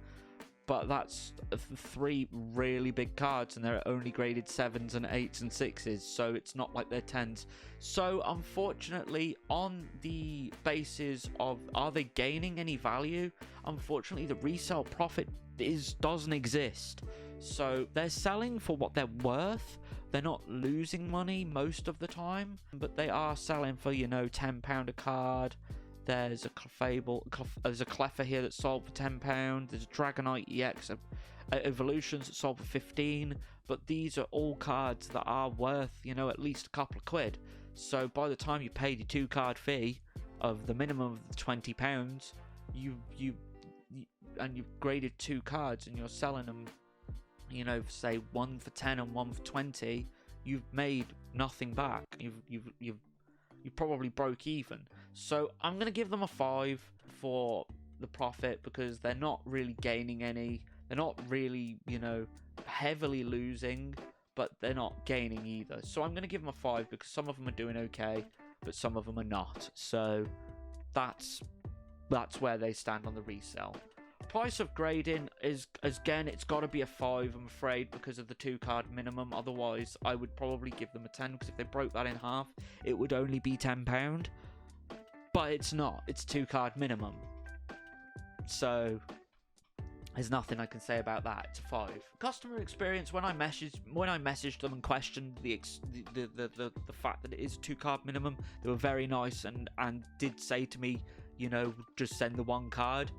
But that's 3 really big cards, and they're only graded 7s and 8s and 6s, so it's not like they're 10s. So unfortunately, on the basis of are they gaining any value, unfortunately the resale profit doesn't exist. So they're selling for what they're worth. They're not losing money most of the time, but they are selling for, you know, £10 a card. There's a Clefable, there's a Cleffa here that's sold for £10. There's a Dragonite EX Evolutions that sold for 15. But these are all cards that are worth, you know, at least a couple of quid. So by the time you pay the 2-card fee of the minimum of £20, and you've graded 2 cards and you're selling them, you know, say 1 for 10 and 1 for 20, you've made nothing back. You probably broke even. So I'm going to give them a 5 for the profit, because they're not really gaining any. They're not really, you know, heavily losing, but they're not gaining either. So I'm going to give them a 5, because some of them are doing okay, but some of them are not. So that's where they stand on the resale. Price of grading is, again, it's got to be a 5, I'm afraid, because of the 2-card minimum. Otherwise, I would probably give them a 10, because if they broke that in half, it would only be £10. But it's not. It's 2-card minimum. So there's nothing I can say about that. It's a 5. Customer experience, when I messaged them and questioned the fact that it is a 2-card minimum, they were very nice and did say to me, you know, just send the 1 card.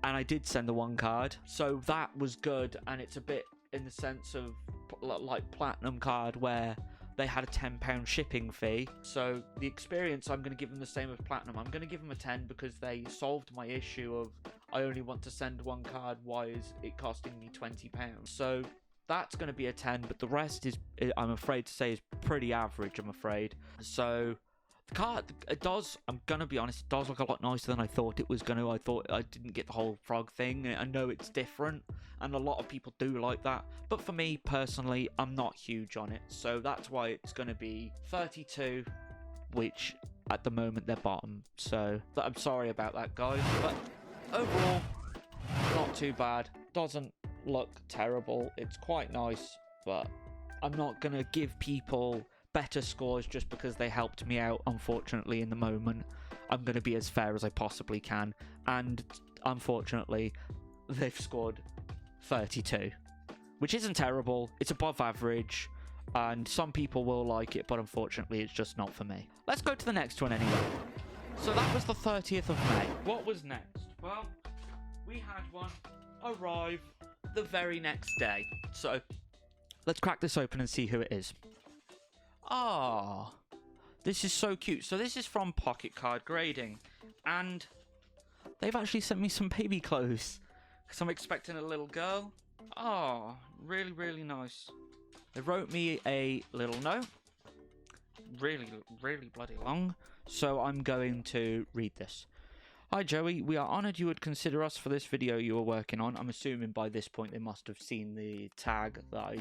And I did send the 1 card, so that was good. And it's a bit in the sense of like Platinum card, where they had a £10 shipping fee. So the experience, I'm going to give them the same as Platinum. I'm going to give them a 10, because they solved my issue of I only want to send 1 card, why is it costing me £20? So that's going to be a 10, but the rest is, I'm afraid to say, is pretty average, I'm afraid. So the card, it does, I'm going to be honest, it does look a lot nicer than I thought it was going to. I thought I didn't get the whole frog thing. I know it's different, and a lot of people do like that. But for me, personally, I'm not huge on it. So that's why it's going to be 32, which at the moment they're bottom. So I'm sorry about that, guys. But overall, not too bad. Doesn't look terrible. It's quite nice, but I'm not going to give people better scores just because they helped me out. Unfortunately, in the moment, I'm going to be as fair as I possibly can, and unfortunately they've scored 32, which isn't terrible. It's above average, and some people will like it, but unfortunately it's just not for me. Let's go to the next one anyway. So that was the 30th of May. What was next? Well, we had one arrive the very next day. So let's crack this open and see who it is. Ah, this is so cute. So this is from Pocket Card Grading, and they've actually sent me some baby clothes, because I'm expecting a little girl. Ah, really, really nice. They wrote me a little note, really, really bloody long, so I'm going to read this. Hi Joey, we are honoured you would consider us for this video you are working on. I'm assuming by this point they must have seen the tag that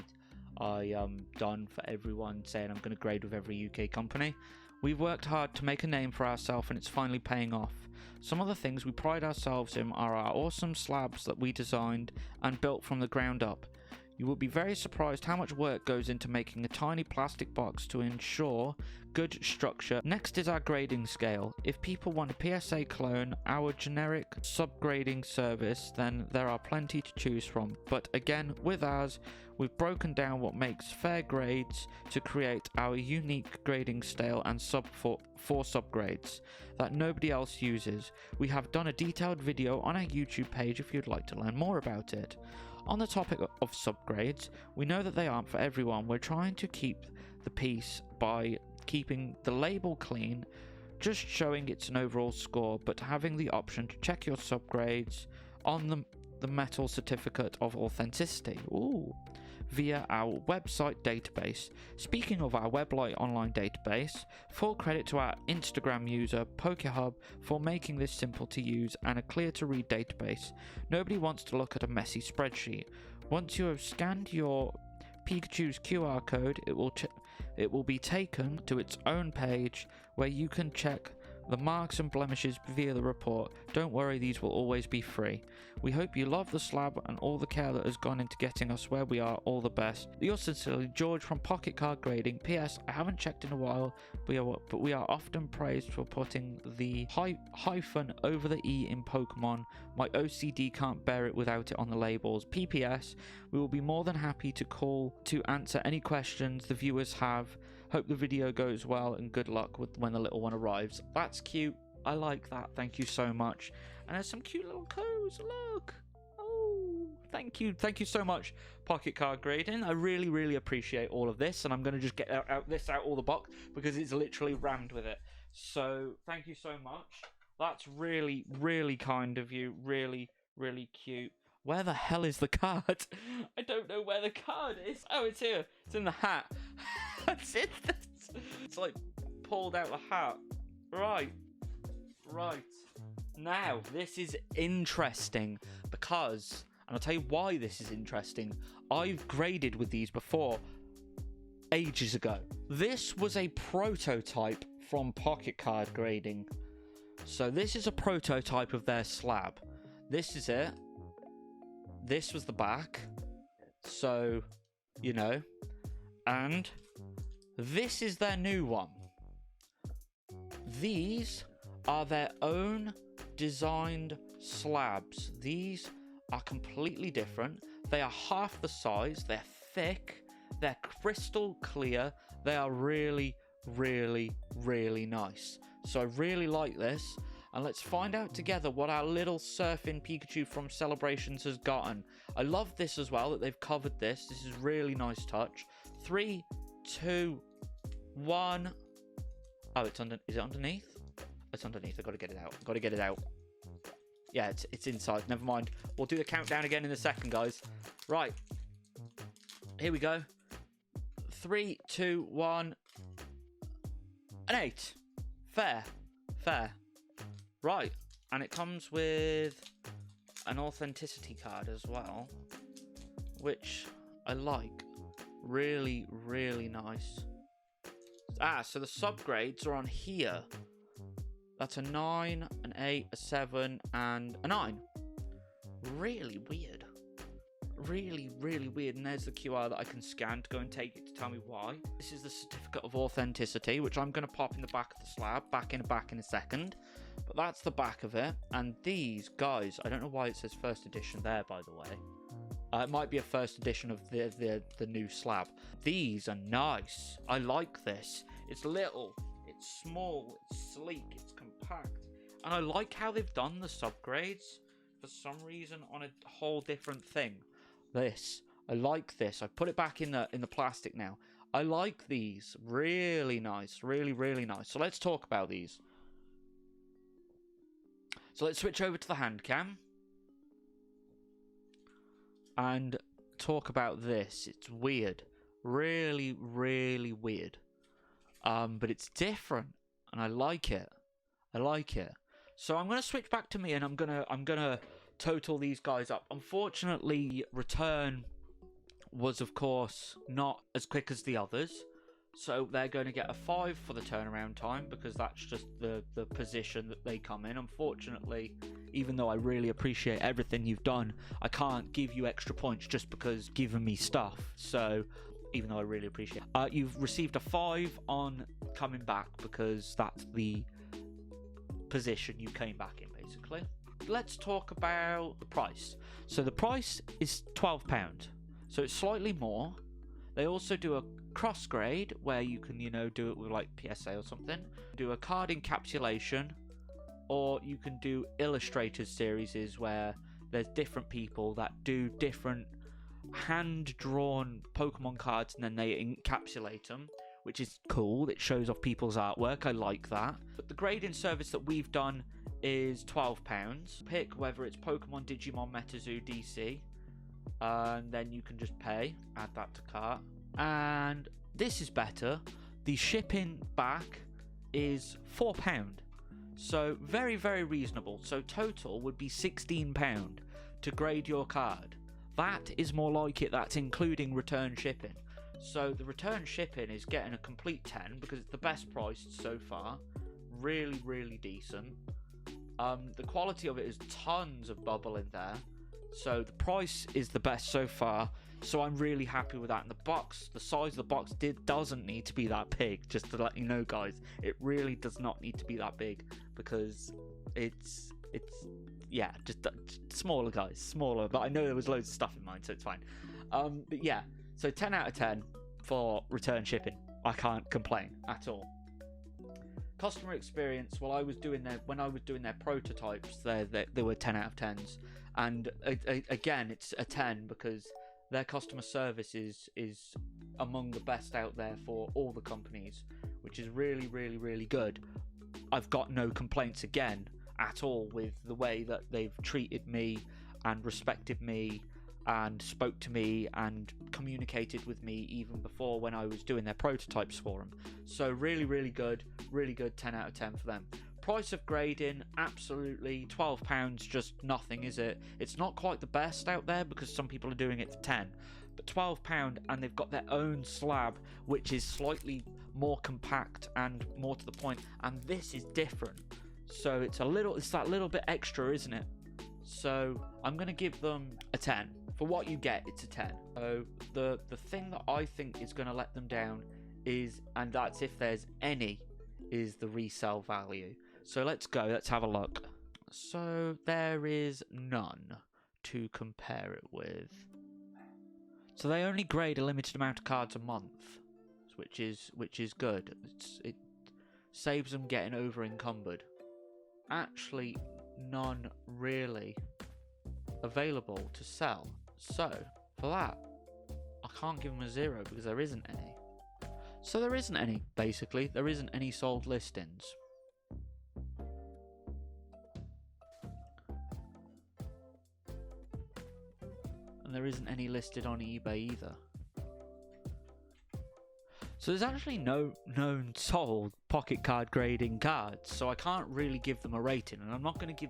I done for everyone saying I'm going to grade with every UK company. We've worked hard to make a name for ourselves and it's finally paying off. Some of the things we pride ourselves in are our awesome slabs that we designed and built from the ground up. You will be very surprised how much work goes into making a tiny plastic box to ensure good structure. Next is our grading scale. If people want a PSA clone, our generic subgrading service, then there are plenty to choose from. But again, with ours, we've broken down what makes fair grades to create our unique grading scale and four subgrades that nobody else uses. We have done a detailed video on our YouTube page if you'd like to learn more about it. On the topic of subgrades, we know that they aren't for everyone. We're trying to keep the peace by keeping the label clean, just showing it's an overall score, but having the option to check your subgrades on the metal certificate of authenticity. Ooh. Via our website database. Speaking of our Weblite online database, full credit to our Instagram user PokeHub for making this simple to use and a clear to read database. Nobody wants to look at a messy spreadsheet. Once you have scanned your Pikachu's QR code, it will be taken to its own page where you can check the marks and blemishes via the report. Don't worry, these will always be free. We hope you love the slab and all the care that has gone into getting us where we are. All the best. Yours sincerely, George from Pocket Card Grading. P.S. I haven't checked in a while, but we are often praised for putting the hyphen over the E in Pokemon. My OCD can't bear it without it on the labels. P.P.S. We will be more than happy to call to answer any questions the viewers have. Hope the video goes well and good luck with when the little one arrives. That's cute. I like that. Thank you so much. And there's some cute little codes. Look. Oh, thank you. Thank you so much, Pocket Card Grading. I really, really appreciate all of this. And I'm going to just get this out all the box because it's literally rammed with it. So thank you so much. That's really, really kind of you. Really, really cute. Where the hell is the card? I don't know where the card is. Oh, it's here. It's in the hat. It's like pulled out the hat. Right. Now, this is interesting because, and I'll tell you why this is interesting. I've graded with these before, ages ago. This was a prototype from Pocket Card Grading. So this is a prototype of their slab. This is it. This was the back. So, you know. And this is their new one. These are their own designed slabs. These are completely different. They are half the size. They're thick. They're crystal clear. They are really, really, really nice. So I really like this. And let's find out together what our little surfing Pikachu from Celebrations has gotten. I love this as well, that they've covered this. This is really nice touch. 3, 2, 1. Oh, it's under. Is it underneath? It's underneath. I've got to get it out. Yeah, it's inside. Never mind. We'll do the countdown again in a second, guys. Right. Here we go. 3, 2, 1. An 8. Fair. Right. And it comes with an authenticity card as well, which I like. Really, really nice. So the subgrades are on here. That's a 9, an 8, a 7, and a 9. Really weird. Really, really weird. And there's the QR that I can scan to go and take it to tell me why. This is the certificate of authenticity, which I'm going to pop in the back of the slab. Back in a second. But that's the back of it. And these, guys, I don't know why it says first edition there, by the way. It might be a first edition of the new slab. These are nice. I like this. It's little. It's small. It's sleek. It's compact. And I like how they've done the subgrades for some reason on a whole different thing. This. I like this. I put it back in the plastic now. I like these. Really nice. Really, really nice. So let's talk about these. So let's switch over to the hand cam. And talk about this. It's weird. Really, really weird. But it's different. And I like it. So I'm gonna switch back to me, and I'm gonna total these guys up. Unfortunately, return was of course not as quick as the others, so they're going to get a 5 for the turnaround time because that's just the position that they come in. Unfortunately, even though I really appreciate everything you've done, I can't give you extra points just because giving me stuff. So even though I really appreciate it, you've received a 5 on coming back because that's the position you came back in, basically. Let's talk about the price. So the price is £12, so it's slightly more. They also do a cross grade where you can, do it with like PSA or something. Do a card encapsulation, or you can do illustrators series where there's different people that do different hand-drawn Pokemon cards and then they encapsulate them, which is cool. It shows off people's artwork. I like that. But the grading service that we've done is £12. Pick whether it's Pokemon, Digimon, Metazoo, DC, and then you can just pay, add that to cart. And this is better. The shipping back is £4, so very, very reasonable. So total would be £16 to grade your card. That is more like it. That's including return shipping. So the return shipping is getting a complete 10 because it's the best priced so far. Really, really decent. The quality of it is tons of bubble in there. So the price is the best so far. So I'm really happy with that. And the box, the size of the box doesn't need to be that big. Just to let you know, guys, it really does not need to be that big because it's yeah, just smaller, guys, smaller. But I know there was loads of stuff in mine, so it's fine. But yeah, so 10 out of 10 for return shipping. I can't complain at all. Customer experience. Well, when I was doing their prototypes, they were 10 out of 10s, and again, it's a 10 because their customer service is among the best out there for all the companies, which is really, really, really good. I've got no complaints again at all with the way that they've treated me and respected me and spoke to me and communicated with me even before when I was doing their prototypes for them. So really, really good, 10 out of 10 for them. Price of grading, absolutely, £12, just nothing, is it? It's not quite the best out there because some people are doing it for 10, but £12, and they've got their own slab, which is slightly more compact and more to the point, and this is different. So it's that little bit extra, isn't it? So I'm going to give them a 10. For what you get, it's a 10. So the thing that I think is going to let them down is, and that's if there's any, is the resale value. So let's have a look. So there is none to compare it with. So they only grade a limited amount of cards a month, which is good. It saves them getting over encumbered. Actually, none really available to sell. So for that, I can't give them a 0 because there isn't any. So there isn't any, basically. There isn't any sold listings. And there isn't any listed on eBay either. So there's actually no known sold pocket card grading cards, so I can't really give them a rating, and I'm not going to give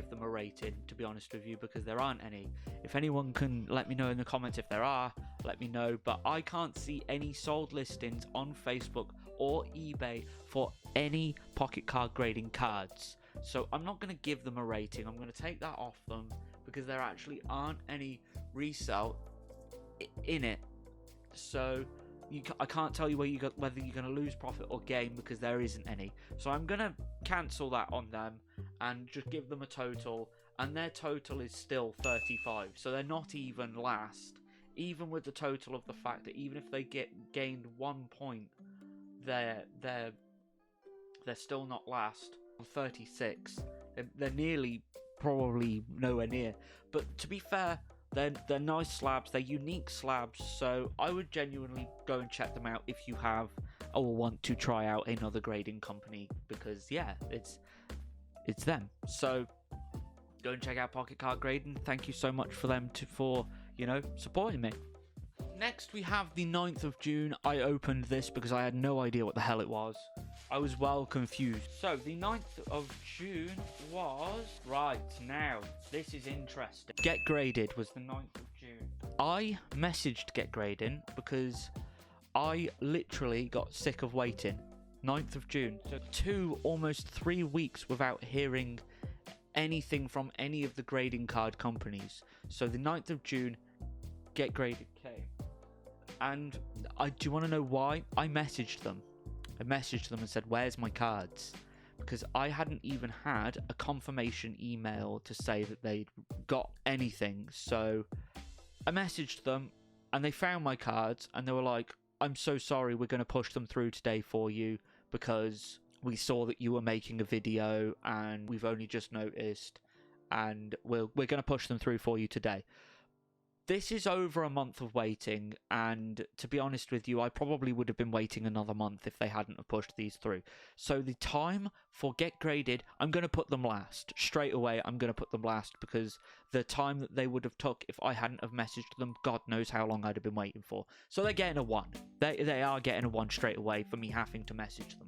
them a rating, to be honest with you, because there aren't any. If anyone can let me know in the comments if there are, let me know, but I can't see any sold listings on Facebook or eBay for any pocket card grading cards. So I'm not going to give them a rating. I'm going to take that off them because there actually aren't any resale in it. So I can't tell you whether you're going to lose profit or gain because there isn't any. So I'm going to cancel that on them and just give them a total, and their total is still 35. So they're not even last, even with the total of the fact that even if they gained 1 point, they're still not last on 36. They're nearly, probably nowhere near. But to be fair, they're nice slabs, they're unique slabs, so I would genuinely go and check them out if you have or want to try out another grading company, because yeah, it's them. So go and check out Pocket Card Grading. Thank you so much for them for supporting me. Next, we have the 9th of June. I opened this because I had no idea what the hell it was. I was well confused. So, the 9th of June was... Right, now, this is interesting. Get Graded was the 9th of June. I messaged Get Grading because I literally got sick of waiting. 9th of June. So, almost 3 weeks without hearing anything from any of the grading card companies. So, the 9th of June, Get Graded came. And do you want to know why? I messaged them. And said, where's my cards? Because I hadn't even had a confirmation email to say that they'd got anything. So I messaged them and they found my cards and they were like, I'm so sorry, we're going to push them through today for you because we saw that you were making a video and we've only just noticed and we're going to push them through for you today. This is over a month of waiting, and to be honest with you, I probably would have been waiting another month if they hadn't have pushed these through. So the time for Get Graded, I'm going to put them last. Straight away, I'm going to put them last, because the time that they would have took if I hadn't have messaged them, God knows how long I'd have been waiting for. So they're getting a 1. They are getting a 1 straight away for me having to message them.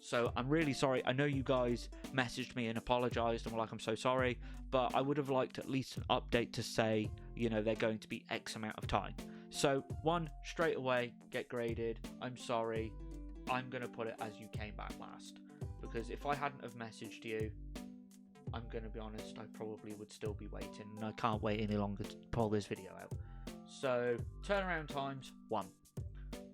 So I'm really sorry. I know you guys messaged me and apologized and were like, I'm so sorry, but I would have liked at least an update to say, you know, they're going to be X amount of time. So 1, straight away, Get Graded. I'm sorry. I'm going to put it as you came back last, because if I hadn't have messaged you, I'm going to be honest, I probably would still be waiting, and I can't wait any longer to pull this video out. So turnaround times, 1.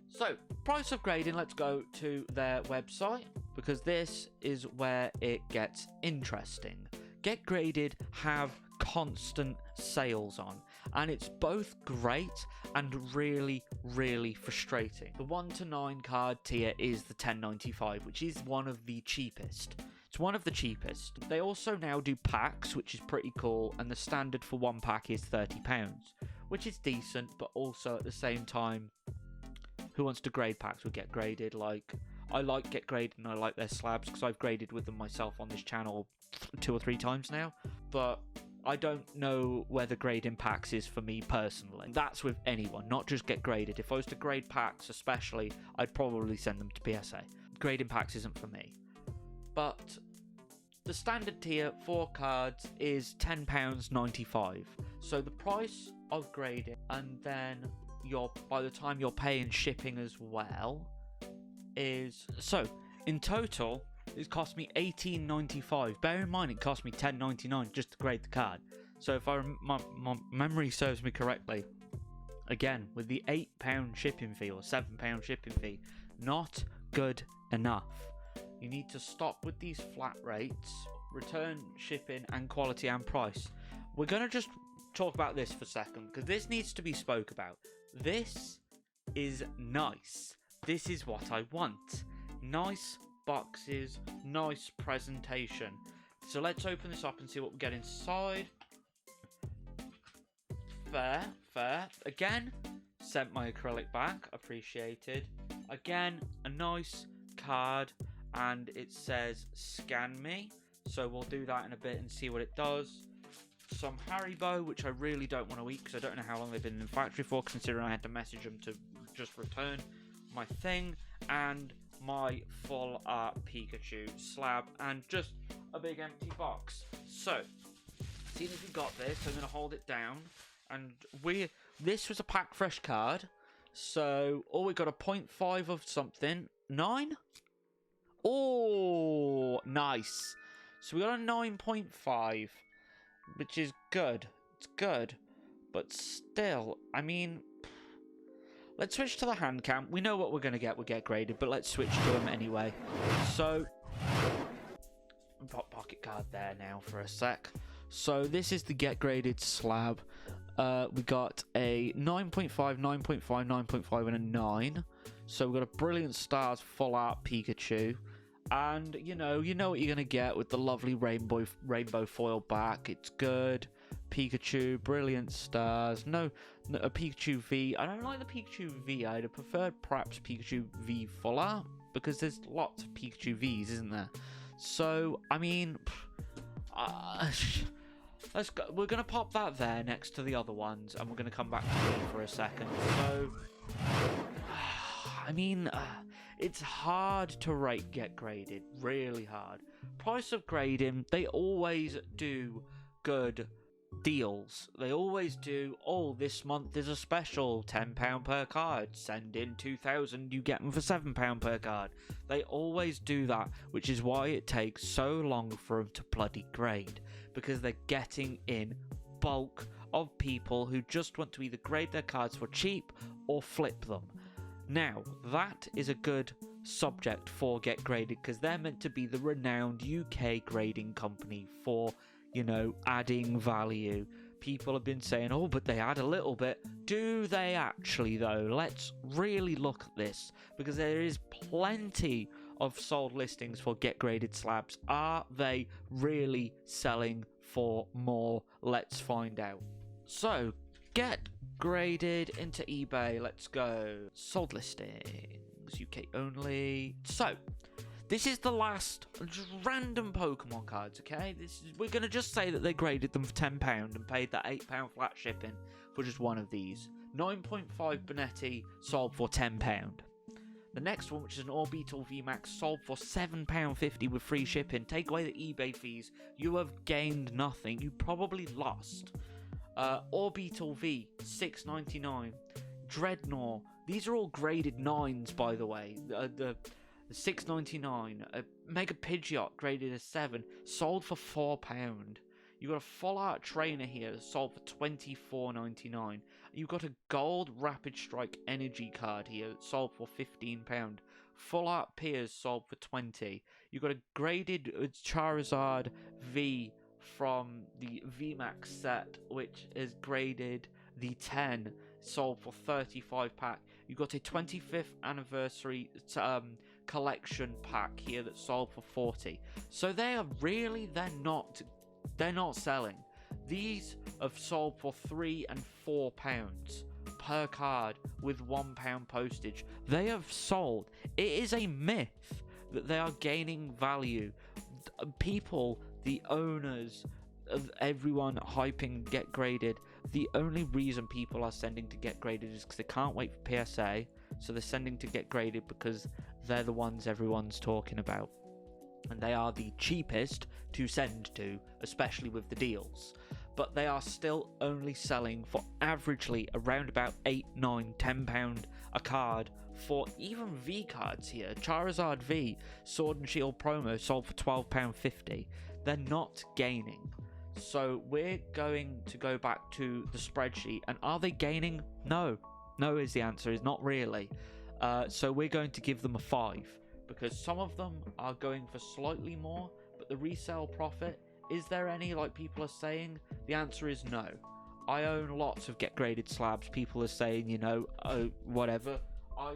So, price of grading, let's go to their website, because this is where it gets interesting. Get Graded have constant sales on, and it's both great and really, really frustrating. The 1 to 9 card tier is the $10.95, which is one of the cheapest. It's one of the cheapest. They also now do packs, which is pretty cool, and the standard for 1 pack is £30, which is decent, but also at the same time, who wants to grade packs with Get Graded? Like, I like Get Graded and I like their slabs because I've graded with them myself on this channel 2 or 3 times now. But I don't know whether grading packs is for me personally. That's with anyone, not just Get Graded. If I was to grade packs especially, I'd probably send them to PSA. Grading packs isn't for me. But the standard tier for cards is £10.95. So the price of grading, and then by the time you're paying shipping as well, is, so in total it cost me $18.95. Bear in mind it cost me $10.99 just to grade the card. So if my memory serves me correctly, again with the £8 shipping fee or £7 shipping fee, not good enough. You need to stop with these flat rates, return shipping and quality and price. We're going to just talk about this for a second, because this needs to be spoke about. This is nice. This is what I want. Nice boxes, nice presentation. So let's open this up and see what we get inside. Fair. Again, sent my acrylic back. Appreciated. Again, a nice card, and it says scan me. So we'll do that in a bit and see what it does. Some Haribo, which I really don't want to eat because I don't know how long they've been in the factory for, considering I had to message them to just return my thing, and my full art Pikachu slab, and just a big empty box. So, seeing as we got this, I'm going to hold it down, and this was a pack fresh card, so, we got a 0.5 of something, 9? Oh, nice. So we got a 9.5. Which is good. It's good. But still, I mean, let's switch to the hand cam. We know what we're going to get with Get Graded, but let's switch to them anyway. So, pocket card there now for a sec. So this is the Get Graded slab. We got a 9.5, 9.5, 9.5, and a 9. So we've got a Brilliant Stars full art Pikachu. And, you know what you're going to get with the lovely rainbow foil back. It's good. Pikachu, Brilliant Stars. No, a Pikachu V. I don't like the Pikachu V. I'd have preferred perhaps Pikachu V full art, because there's lots of Pikachu Vs, isn't there? So, I mean, let's go. We're gonna pop that there next to the other ones, and we're gonna come back to it for a second. So, I mean, it's hard to rate Get Graded, really hard. Price of Grading, they always do good deals. They always do, oh, this month is a special, £10 per card, send in 2,000, you get them for £7 per card. They always do that, which is why it takes so long for them to bloody grade, because they're getting in bulk of people who just want to either grade their cards for cheap or flip them. Now, that is a good subject for Get Graded, because they're meant to be the renowned UK grading company for, you know, adding value. People have been saying, oh, but they add a little bit. Do they actually, though? Let's really look at this, because there is plenty of sold listings for Get Graded slabs. Are they really selling for more? Let's find out. So, Get Graded into eBay. Let's go. Sold listings, UK only. So, this is the last just random Pokemon cards, okay? We're going to just say that they graded them for £10 and paid that £8 flat shipping for just one of these. 9.5 Bonetti sold for £10. The next one, which is an Orbital VMAX, sold for £7.50 with free shipping. Take away the eBay fees, you have gained nothing. You probably lost. Orbital V, $6.99. Dreadnought, these are all graded 9s, by the way. The $6.99. Mega Pidgeot graded a 7, sold for £4. You got a Full Art Trainer here, sold for $24.99. You got a Gold Rapid Strike Energy card here, sold for £15. Full Art Piers sold for $20. You got a graded Charizard V from the VMAX set, which is graded the 10, sold for 35 pack. You got a 25th anniversary collection pack here that sold for 40. So they're not selling. These have sold for £3 and £4 per card with £1 postage. They have sold. It is a myth that they are gaining value. People, the owners of everyone hyping Get Graded, the only reason people are sending to Get Graded is because they can't wait for PSA, so they're sending to Get Graded because they're the ones everyone's talking about, and they are the cheapest to send to, especially with the deals. But they are still only selling for averagely around about £8, £9, £10 a card for even V cards here. Charizard V Sword and Shield promo sold for £12.50. They're not gaining. So we're going to go back to the spreadsheet, and are they gaining? No. No is the answer, is not really. So we're going to give them a 5, because some of them are going for slightly more, but the resale profit, is there any, like people are saying? The answer is no. I own lots of Get Graded slabs. People are saying, you know, oh, whatever. I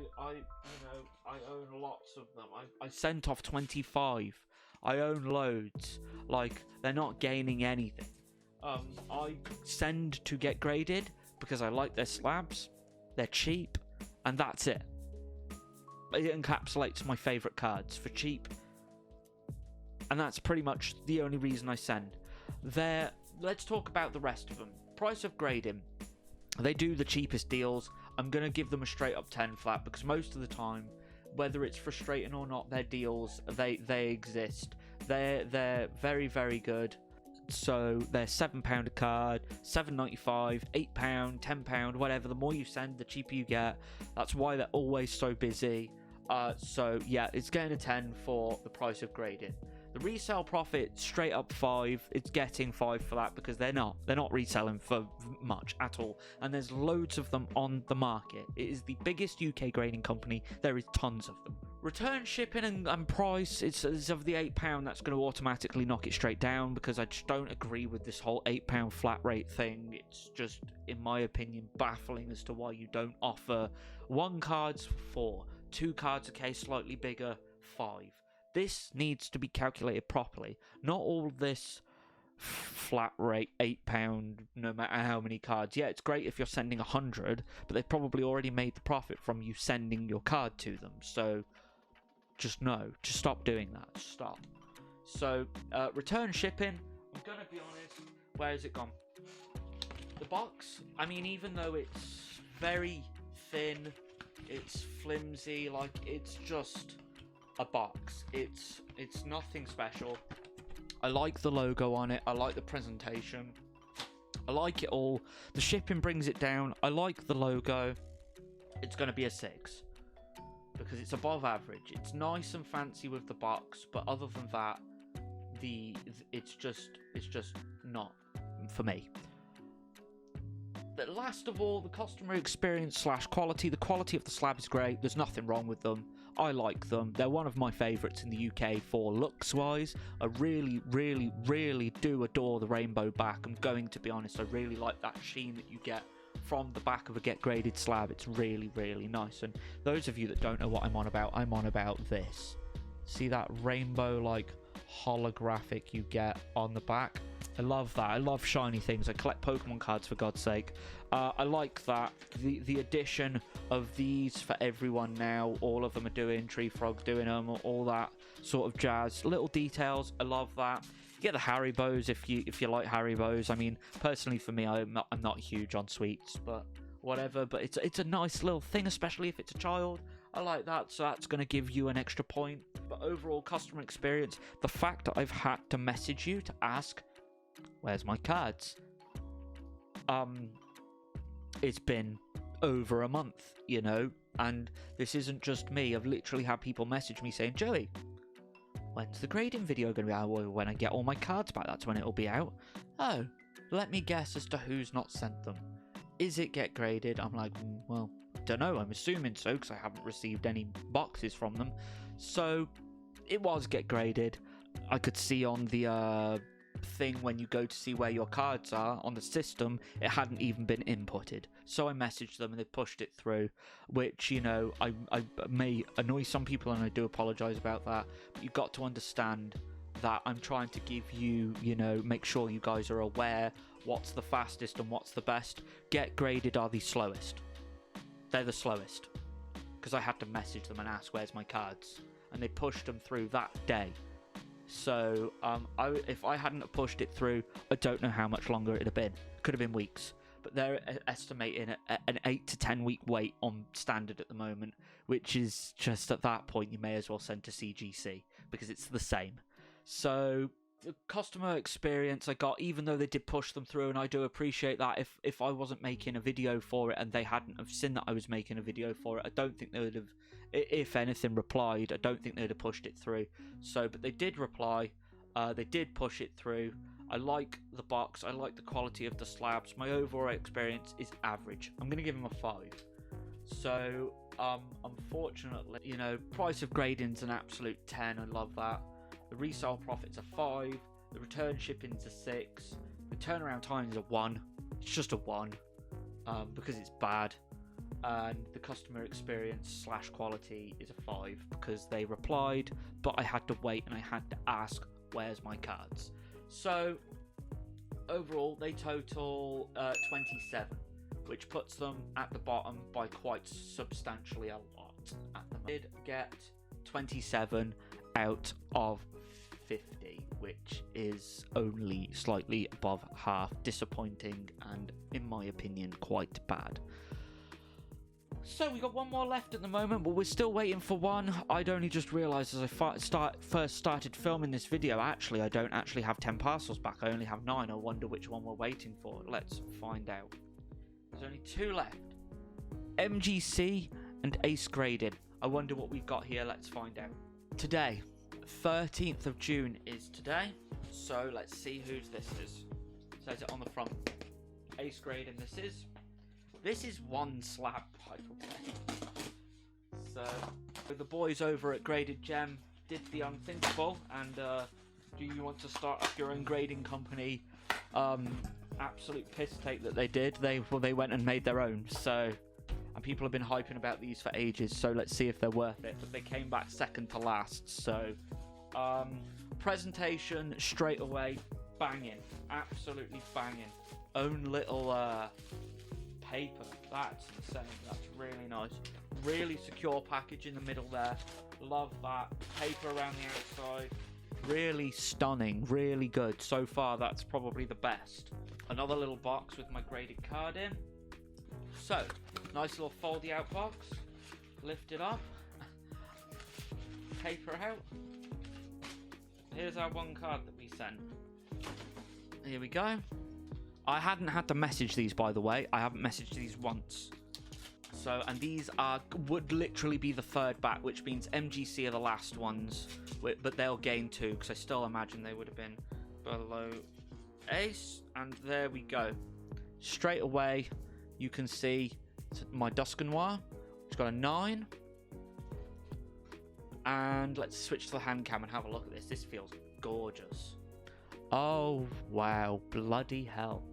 own lots of them. I sent off 25. I own loads. Like, they're not gaining anything. I send to Get Graded because I like their slabs. They're cheap, and that's it. It encapsulates my favourite cards for cheap, and that's pretty much the only reason I send. Let's talk about the rest of them. Price of Grading. They do the cheapest deals. I'm going to give them a straight up 10 flat, because most of the time, whether it's frustrating or not, their deals, they exist. They're very, very good. So they're £7 a card, £7.95, £8, £10, whatever. The more you send, the cheaper you get. That's why they're always so busy. So yeah, it's getting a 10 for the Price of Grading. The resale profit, straight up 5. It's getting 5 for that, because they're not reselling for much at all, and there's loads of them on the market. It is the biggest UK grading company. There is tons of them. Return shipping and price, it's of the £8, that's going to automatically knock it straight down, because I just don't agree with this whole £8 flat rate thing. It's just, in my opinion, baffling as to why you don't offer 1 cards for 4, 2 cards a case slightly bigger, 5. This needs to be calculated properly. Not all this flat rate £8 no matter how many cards. Yeah, it's great if you're sending 100, but they've probably already made the profit from you sending your card to them. So just stop doing that. Stop. So return shipping, I'm gonna be honest, Where has it gone? The box, I mean, even though it's very thin, it's flimsy, like, it's just a box. It's nothing special. I like the logo on it. I like the presentation. I like it all. The shipping brings it down. I like the logo. It's going to be a 6 because it's above average. It's nice and fancy with the box, but other than that, it's just not for me. But last of all, the customer experience / quality. The quality of the slab is great. There's nothing wrong with them. I like them. They're one of my favourites in the UK for looks wise. I really, really, really do adore the rainbow back. I'm going to be honest. I really like that sheen that you get from the back of a get graded slab. It's really, really nice. And those of you that don't know what I'm on about this. See that rainbow like holographic you get on the back? I love that. I love shiny things. I collect Pokemon cards, for God's sake. I like that. The addition of these for everyone now. All of them are doing Tree Frog, doing them, all that sort of jazz. Little details. I love that. You get the Haribos if you like Haribos. I mean, personally for me, I'm not huge on sweets, but whatever. But it's a nice little thing, especially if it's a child. I like that, so that's going to give you an extra point. But overall customer experience, the fact that I've had to message you to ask, where's my cards? It's been over a month, you know, and this isn't just me. I've literally had people message me saying, Joey, when's the grading video going to be out? Well, when I get all my cards back, that's when it'll be out. Oh, let me guess as to who's not sent them. Is it get graded? I'm like, well, don't know. I'm assuming so because I haven't received any boxes from them. So it was get graded. I could see on the thing when you go to see where your cards are on the system, it hadn't even been inputted. So I messaged them and they pushed it through, which, you know, I may annoy some people and I do apologize about that, but you've got to understand that I'm trying to give you, you know, make sure you guys are aware what's the fastest and what's the best. Get graded are the slowest. They're the slowest because I had to message them and ask where's my cards, and they pushed them through that day. So if I hadn't have pushed it through, I don't know how much longer it'd have been. Could have been weeks. But they're estimating an 8 to 10 week wait on standard at the moment, which is just at that point you may as well send to CGC because it's the same. So the customer experience I got, even though they did push them through, and I do appreciate that. If I wasn't making a video for it and they hadn't have seen that I was making a video for it, I don't think they would have, if anything, replied. I don't think they'd have pushed it through. So, but they did reply. They did push it through. I like the box. I like the quality of the slabs. My overall experience is average. I'm going to give them a 5. So, unfortunately, you know, price of grading's an absolute 10. I love that. The resale profit's a 5. The return shipping's a 6. The turnaround time is a 1. It's just a 1 because it's bad. And the customer experience / quality is a 5 because they replied, but I had to wait and I had to ask, where's my cards? So overall they total 27, which puts them at the bottom by quite substantially a lot. I did get 27 out of 50, which is only slightly above half. Disappointing and, in my opinion, quite bad. So we got one more left at the moment, but we're still waiting for one. I'd only just realised as I first started filming this video, actually, I don't actually have 10 parcels back. I only have 9. I wonder which one we're waiting for. Let's find out. There's only 2 left. MGC and Ace Graded. I wonder what we've got here. Let's find out. Today, 13th of June is today. So let's see whose this is. It says it on the front. Ace Graded This is one slab title today. So the boys over at Graded Gem did the unthinkable, and do you want to start up your own grading company? Absolute piss take that they did. They went and made their own. So, and people have been hyping about these for ages. So let's see if they're worth it. But they came back second to last. So presentation straight away, banging, absolutely banging. Own little paper, that's insane. That's really nice. Really secure package in the middle there. Love that. Paper around the outside. Really stunning, really good. So far, that's probably the best. Another little box with my graded card in. So, nice little foldy out box. Lift it up. Paper out. Here's our one card that we sent. Here we go. I hadn't had to message these, by the way. I haven't messaged these once. So, and these would literally be the third back, which means MGC are the last ones, but they'll gain 2, because I still imagine they would have been below ace. And there we go. Straight away, you can see my Duskanoir, which got a 9. And let's switch to the hand cam and have a look at this. This feels gorgeous. Oh, wow. Bloody hell.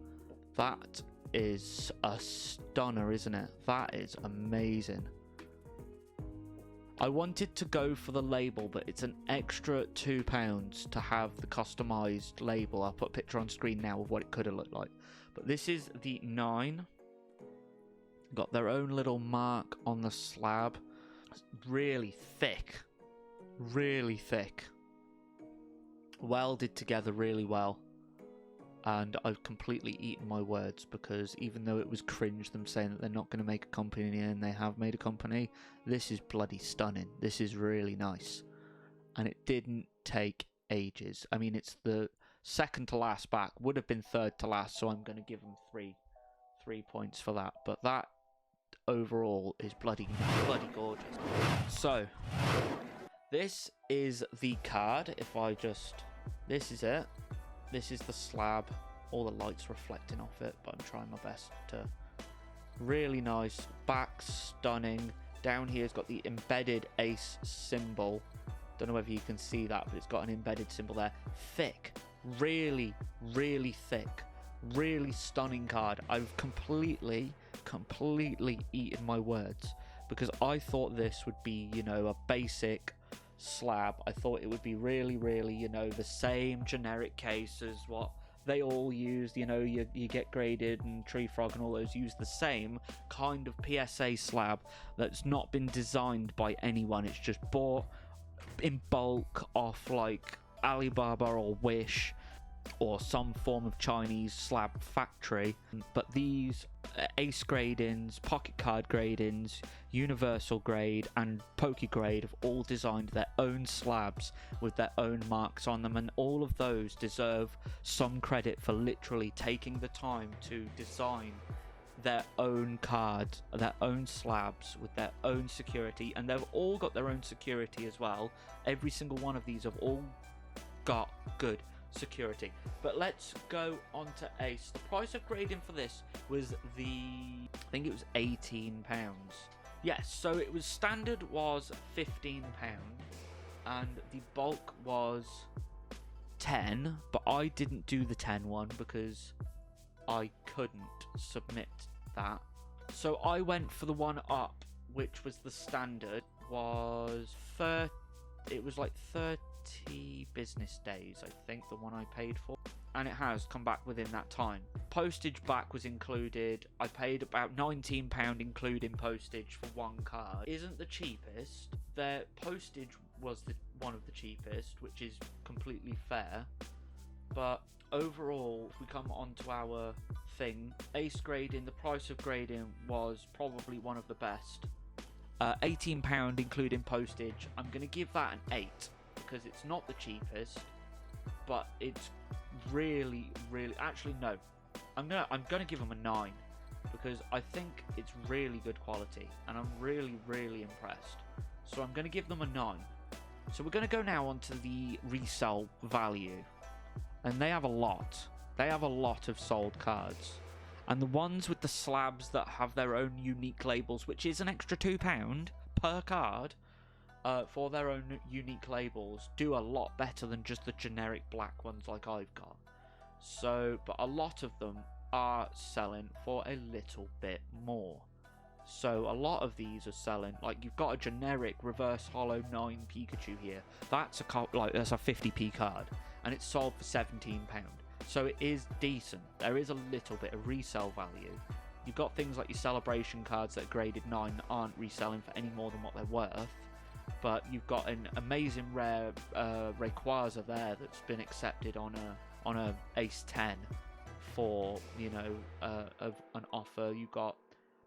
That is a stunner, isn't it? That is amazing. I wanted to go for the label, but it's an extra £2 to have the customized label. I'll put a picture on screen now of what it could have looked like. But this is the 9. Got their own little mark on the slab. It's really thick. Really thick. Welded together really well. And I've completely eaten my words, because even though it was cringe them saying that they're not going to make a company and they have made a company, this is bloody stunning. This is really nice. And it didn't take ages. I mean, it's the second to last back. Would have been third to last, so I'm going to give them three points for that. But that overall is bloody gorgeous. So, this is the card. This is it. This is the slab, all the lights reflecting off it, but I'm trying my best to. Really nice, back stunning. Down here it's got the embedded ace symbol. Don't know whether you can see that, but it's got an embedded symbol there. Thick, really thick, really stunning card. I've completely eaten my words, because I thought this would be, you know, a basic slab. I thought it would be really, you know, the same generic case as what they all use. You know, you get graded and Tree Frog and all those use the same kind of PSA slab that's not been designed by anyone. It's just bought in bulk off like Alibaba or Wish or some form of Chinese slab factory. But these ace gradings, pocket card gradings, universal grade and poke grade have all designed their own slabs with their own marks on them, and all of those deserve some credit for literally taking the time to design their own cards, their own slabs with their own security. And they've all got their own security as well. Every single one of these have all got good security. But let's go on to ace. The price of grading for this was I think it was £18. Yes, so it was standard was £15 and the bulk was 10, but I didn't do the 10 one because I couldn't submit that. So I went for the one up, which was the standard, it was like 30 business days, I think, the one I paid for, and it has come back within that time. Postage back was included. I paid about £19 including postage for one card. Isn't the cheapest. Their postage was one of the cheapest, which is completely fair. But overall, if we come onto our thing, ace grading, the price of grading was probably one of the best. £18 including postage. I'm going to give that an 8 because it's not the cheapest, but it's really, actually no, I'm gonna give them a 9 because I think it's really good quality and I'm really impressed. So I'm gonna give them a 9. So we're gonna go now onto the resale value, and they have a lot. They have a lot of sold cards, and the ones with the slabs that have their own unique labels, which is an extra £2 per card for their own unique labels, do a lot better than just the generic black ones like I've got. So, but a lot of them are selling for a little bit more. So a lot of these are selling, like you've got a generic reverse hollow 9 Pikachu here. That's that's a 50p card, and it's sold for £17. So it is decent. There is a little bit of resale value. You've got things like your celebration cards that are graded 9 that aren't reselling for any more than what they're worth. but you've got an amazing rare Rayquaza there that's been accepted on a Ace 10 for, you know, of an offer. You've got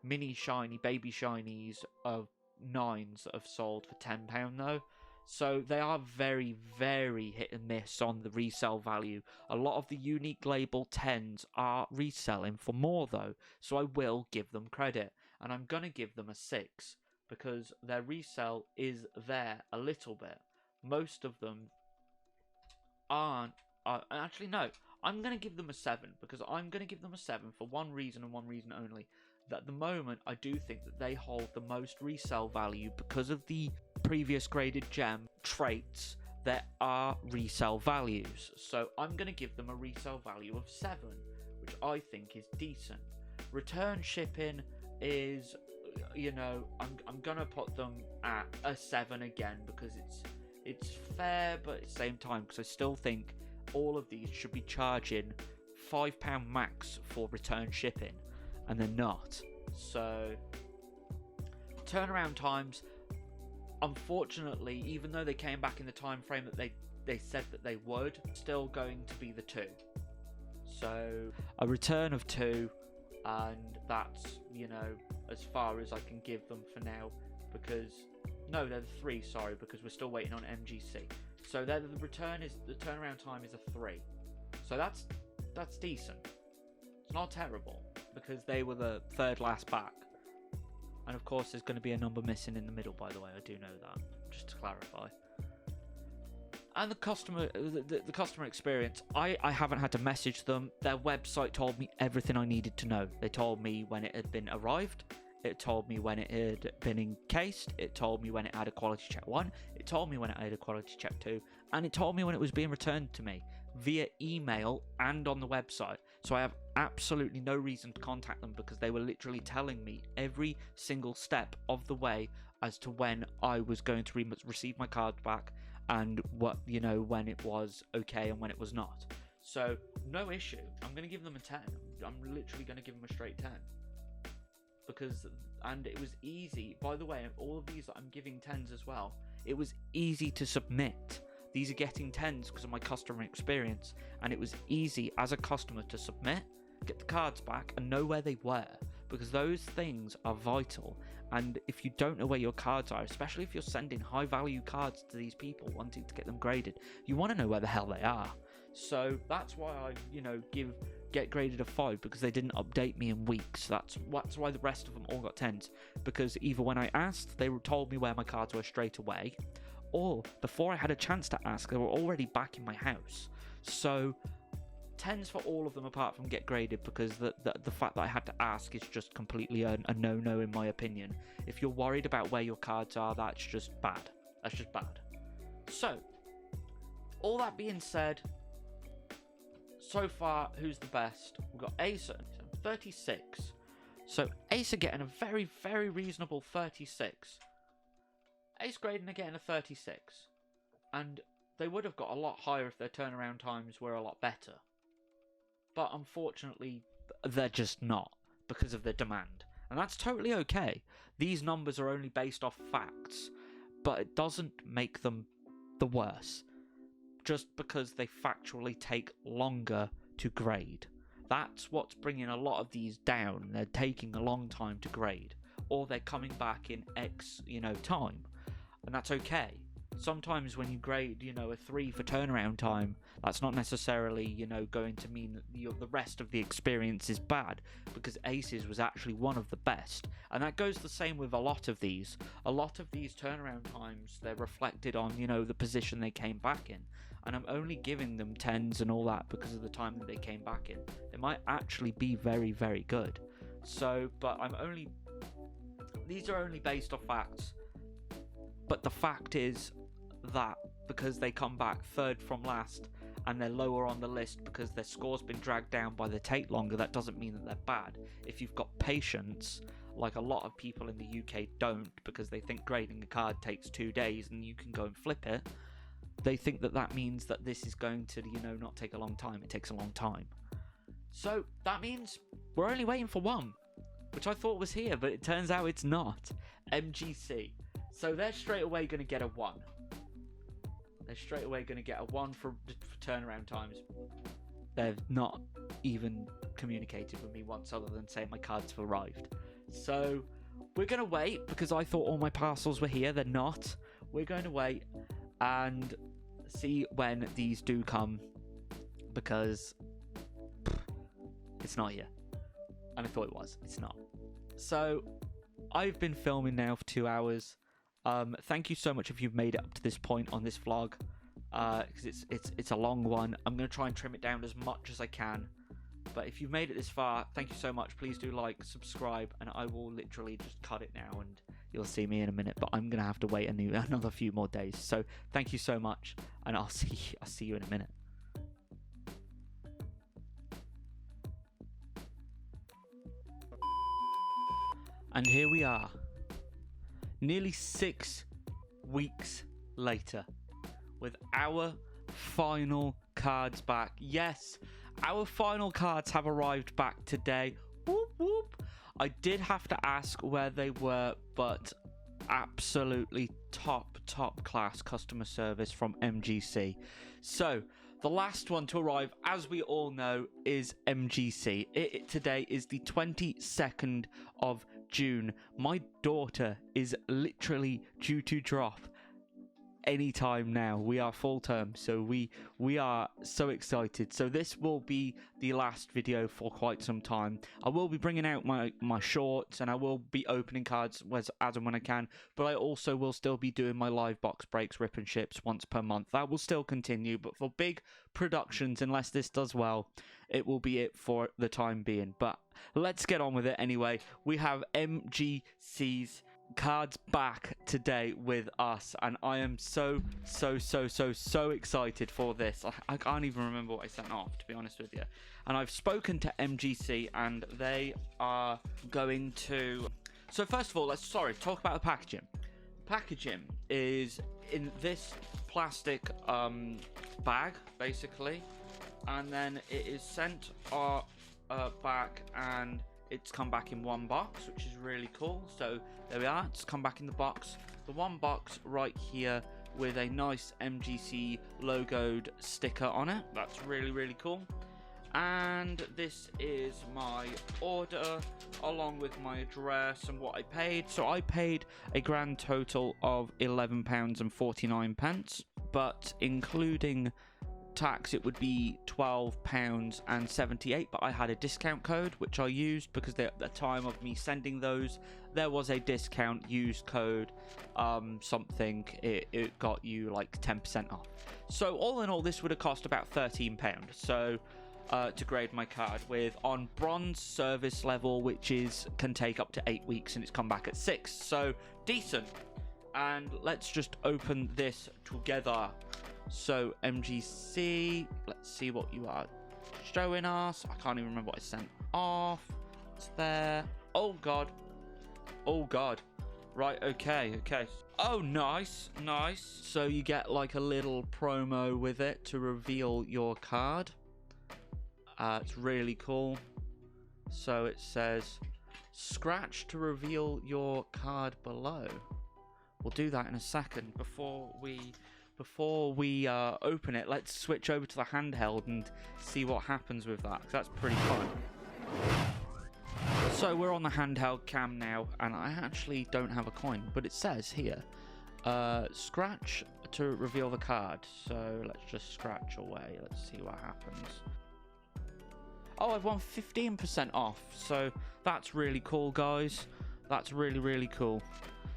mini shiny, baby shinies of 9s that have sold for £10 though. So they are very, very hit and miss on the resale value. A lot of the unique label 10s are reselling for more though, so I will give them credit. And I'm going to give them a 6 because their resale is there a little bit. Most of them aren't. Actually, no. I'm going to give them a 7 because I'm going to give them a 7 for one reason and one reason only. That at the moment, I do think that they hold the most resale value because of the previous graded gem traits. There are resale values. So I'm going to give them a resale value of 7, which I think is decent. Return shipping is, you know, I'm going to put them at a 7 again because it's fair, but at the same time, because I still think all of these should be charging £5 max for return shipping, and they're not. So turnaround times, unfortunately, even though they came back in the time frame that they said that they would, still going to be the 2. So a return of 2, and that's, you know, as far as I can give them for now, because no, they're the 3, sorry, because we're still waiting on MGC. So the turnaround time is a 3. So that's decent. It's not terrible because they were the 3rd last back. And of course there's going to be a number missing in the middle, by the way, I do know that, just to clarify. And the customer experience, I haven't had to message them. Their website told me everything I needed to know. They told me when it had been arrived. It told me when it had been encased. It told me when it had a quality check 1. It told me when it had a quality check 2. And it told me when it was being returned to me via email and on the website. So I have absolutely no reason to contact them because they were literally telling me every single step of the way as to when I was going to receive my card back and what, you know, when it was okay and when it was not. So no issue. I'm going to give them a 10. I'm literally going to give them a straight 10. And it was easy. By the way, all of these that I'm giving 10s as well, it was easy to submit. These are getting 10s because of my customer experience, and it was easy as a customer to submit, get the cards back, and know where they were, because those things are vital. And if you don't know where your cards are, especially if you're sending high value cards to these people wanting to get them graded, you want to know where the hell they are. So that's why I, you know, get graded a 5, because they didn't update me in weeks. That's why the rest of them all got 10s, because either when I asked, they told me where my cards were straight away, or before I had a chance to ask, they were already back in my house. So 10s for all of them apart from get graded, because the fact that I had to ask is just completely a no-no in my opinion. If you're worried about where your cards are, that's just bad. That's just bad. So, all that being said, so far, who's the best? We've got Ace at 36. So Ace are getting a very, very reasonable 36. Ace grading are getting a 36. And they would have got a lot higher if their turnaround times were a lot better. But unfortunately, they're just not, because of the demand. And that's totally okay. These numbers are only based off facts, but it doesn't make them the worse. Just because they factually take longer to grade. That's what's bringing a lot of these down. They're taking a long time to grade, or they're coming back in X, time, and that's okay. Sometimes when you grade, a 3 for turnaround time, that's not necessarily, going to mean that the rest of the experience is bad, because Aces was actually one of the best. And that goes the same with a lot of these. A lot of these turnaround times, they're reflected on, the position they came back in. And I'm only giving them 10s and all that because of the time that they came back in. They might actually be very, very good. So, but these are only based off facts. But the fact is that because they come back 3rd from last and they're lower on the list because their score's been dragged down by the take longer, that doesn't mean that they're bad. If you've got patience, like a lot of people in the UK don't, because they think grading a card takes 2 days and you can go and flip it, they think that means that this is going to, not take a long time. It takes a long time. So that means we're only waiting for one, which I thought was here, but it turns out it's not. MGC. So they're straight away going to get a 1. They're straight away going to get a 1 for turnaround times. They've not even communicated with me once other than saying my cards have arrived. So we're going to wait because I thought all my parcels were here. They're not. We're going to wait and see when these do come because it's not here. And I thought it was. It's not. So I've been filming now for 2 hours. Thank you so much if you've made it up to this point on this vlog, because it's a long one. I'm going to try and trim it down as much as I can, but if you've made it this far, thank you so much. Please do like, subscribe, and I will literally just cut it now and you'll see me in a minute, but I'm going to have to wait another few more days. So thank you so much, and I'll see you in a minute. And here we are, nearly 6 weeks later, with our final cards back. Yes, our final cards have arrived back today. Whoop, whoop. I did have to ask where they were, but absolutely top class customer service from MGC. So the last one to arrive, as we all know, is MGC. Today is the 22nd of June. My daughter is literally due to drop anytime now. We are full term, so we are so excited. So this will be the last video for quite some time. I will be bringing out my shorts, and I will be opening cards as and when I can, but I also will still be doing my live box breaks, rip and ships once per month. That will still continue, but for big productions, unless this does well, it will be it for the time being. But let's get on with it anyway. We have MGC's cards back today with us, and I am so excited for this. I can't even remember what I sent off, to be honest with you. And I've spoken to MGC, and they are going to... So first of all, let's talk about the packaging. Packaging is in this plastic bag, basically, and then it is sent back, and it's come back in one box, which is really cool. So there we are, it's come back in the box. The one box right here with a nice MGC logoed sticker on it. That's really cool. And this is my order along with my address and what I paid. So I paid a grand total of £11.49, but including tax it would be £12.78, but I had a discount code which I used because at the time of me sending those there was a discount used code, something, it got you like 10% off. So all in all this would have cost about £13. So to grade my card with on bronze service level, which can take up to 8 weeks, and it's come back at 6, so decent. And let's just open this together. So MGC, let's see what you are showing us. I can't even remember what I sent off. It's there. Oh god. Right, okay. Oh, nice. So you get like a little promo with it to reveal your card. It's really cool. So it says scratch to reveal your card below. We'll do that in a second. Before we open it, let's switch over to the handheld and see what happens with that, 'cause that's pretty fun. So we're on the handheld cam now, and I actually don't have a coin, but it says here scratch to reveal the card. So let's just scratch away. Let's see what happens. Oh, I've won 15% off, so that's really cool, guys. That's really cool.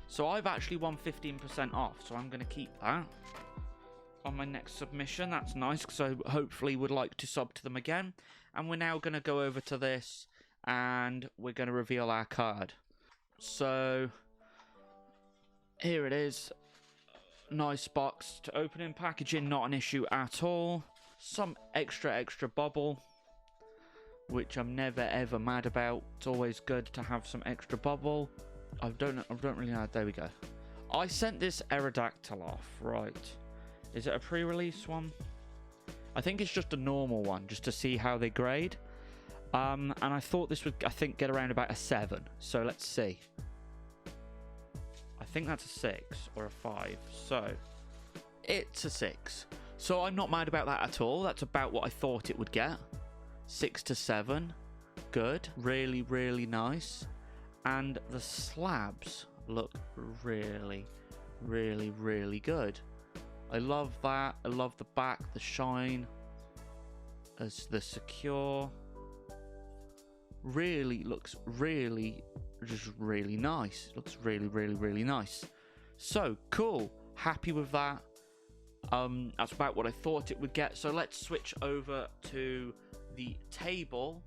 So I've actually won 15% off, so I'm going to keep that on my next submission. That's nice, because I hopefully would like to sub to them again. And we're now going to go over to this, and we're going to reveal our card. So here it is. Nice box to open in. Packaging, not an issue at all. Some extra bubble, which I'm never ever mad about. It's always good to have some extra bubble. I don't really know. There we go. I sent this Aerodactyl off, right? Is it a pre-release one? I think it's just a normal one, just to see how they grade. And I thought this would, get around about a 7. So let's see. I think that's a 6 or a 5. So it's a 6. So I'm not mad about that at all. That's about what I thought it would get. 6 to 7. Good. Really, really nice. And the slabs look really, really, really good. I love that. I love the back, the shine, as the secure. Really looks really, just really nice. Looks really, really, really nice. So cool. Happy with that. That's about what I thought it would get. So let's switch over to the table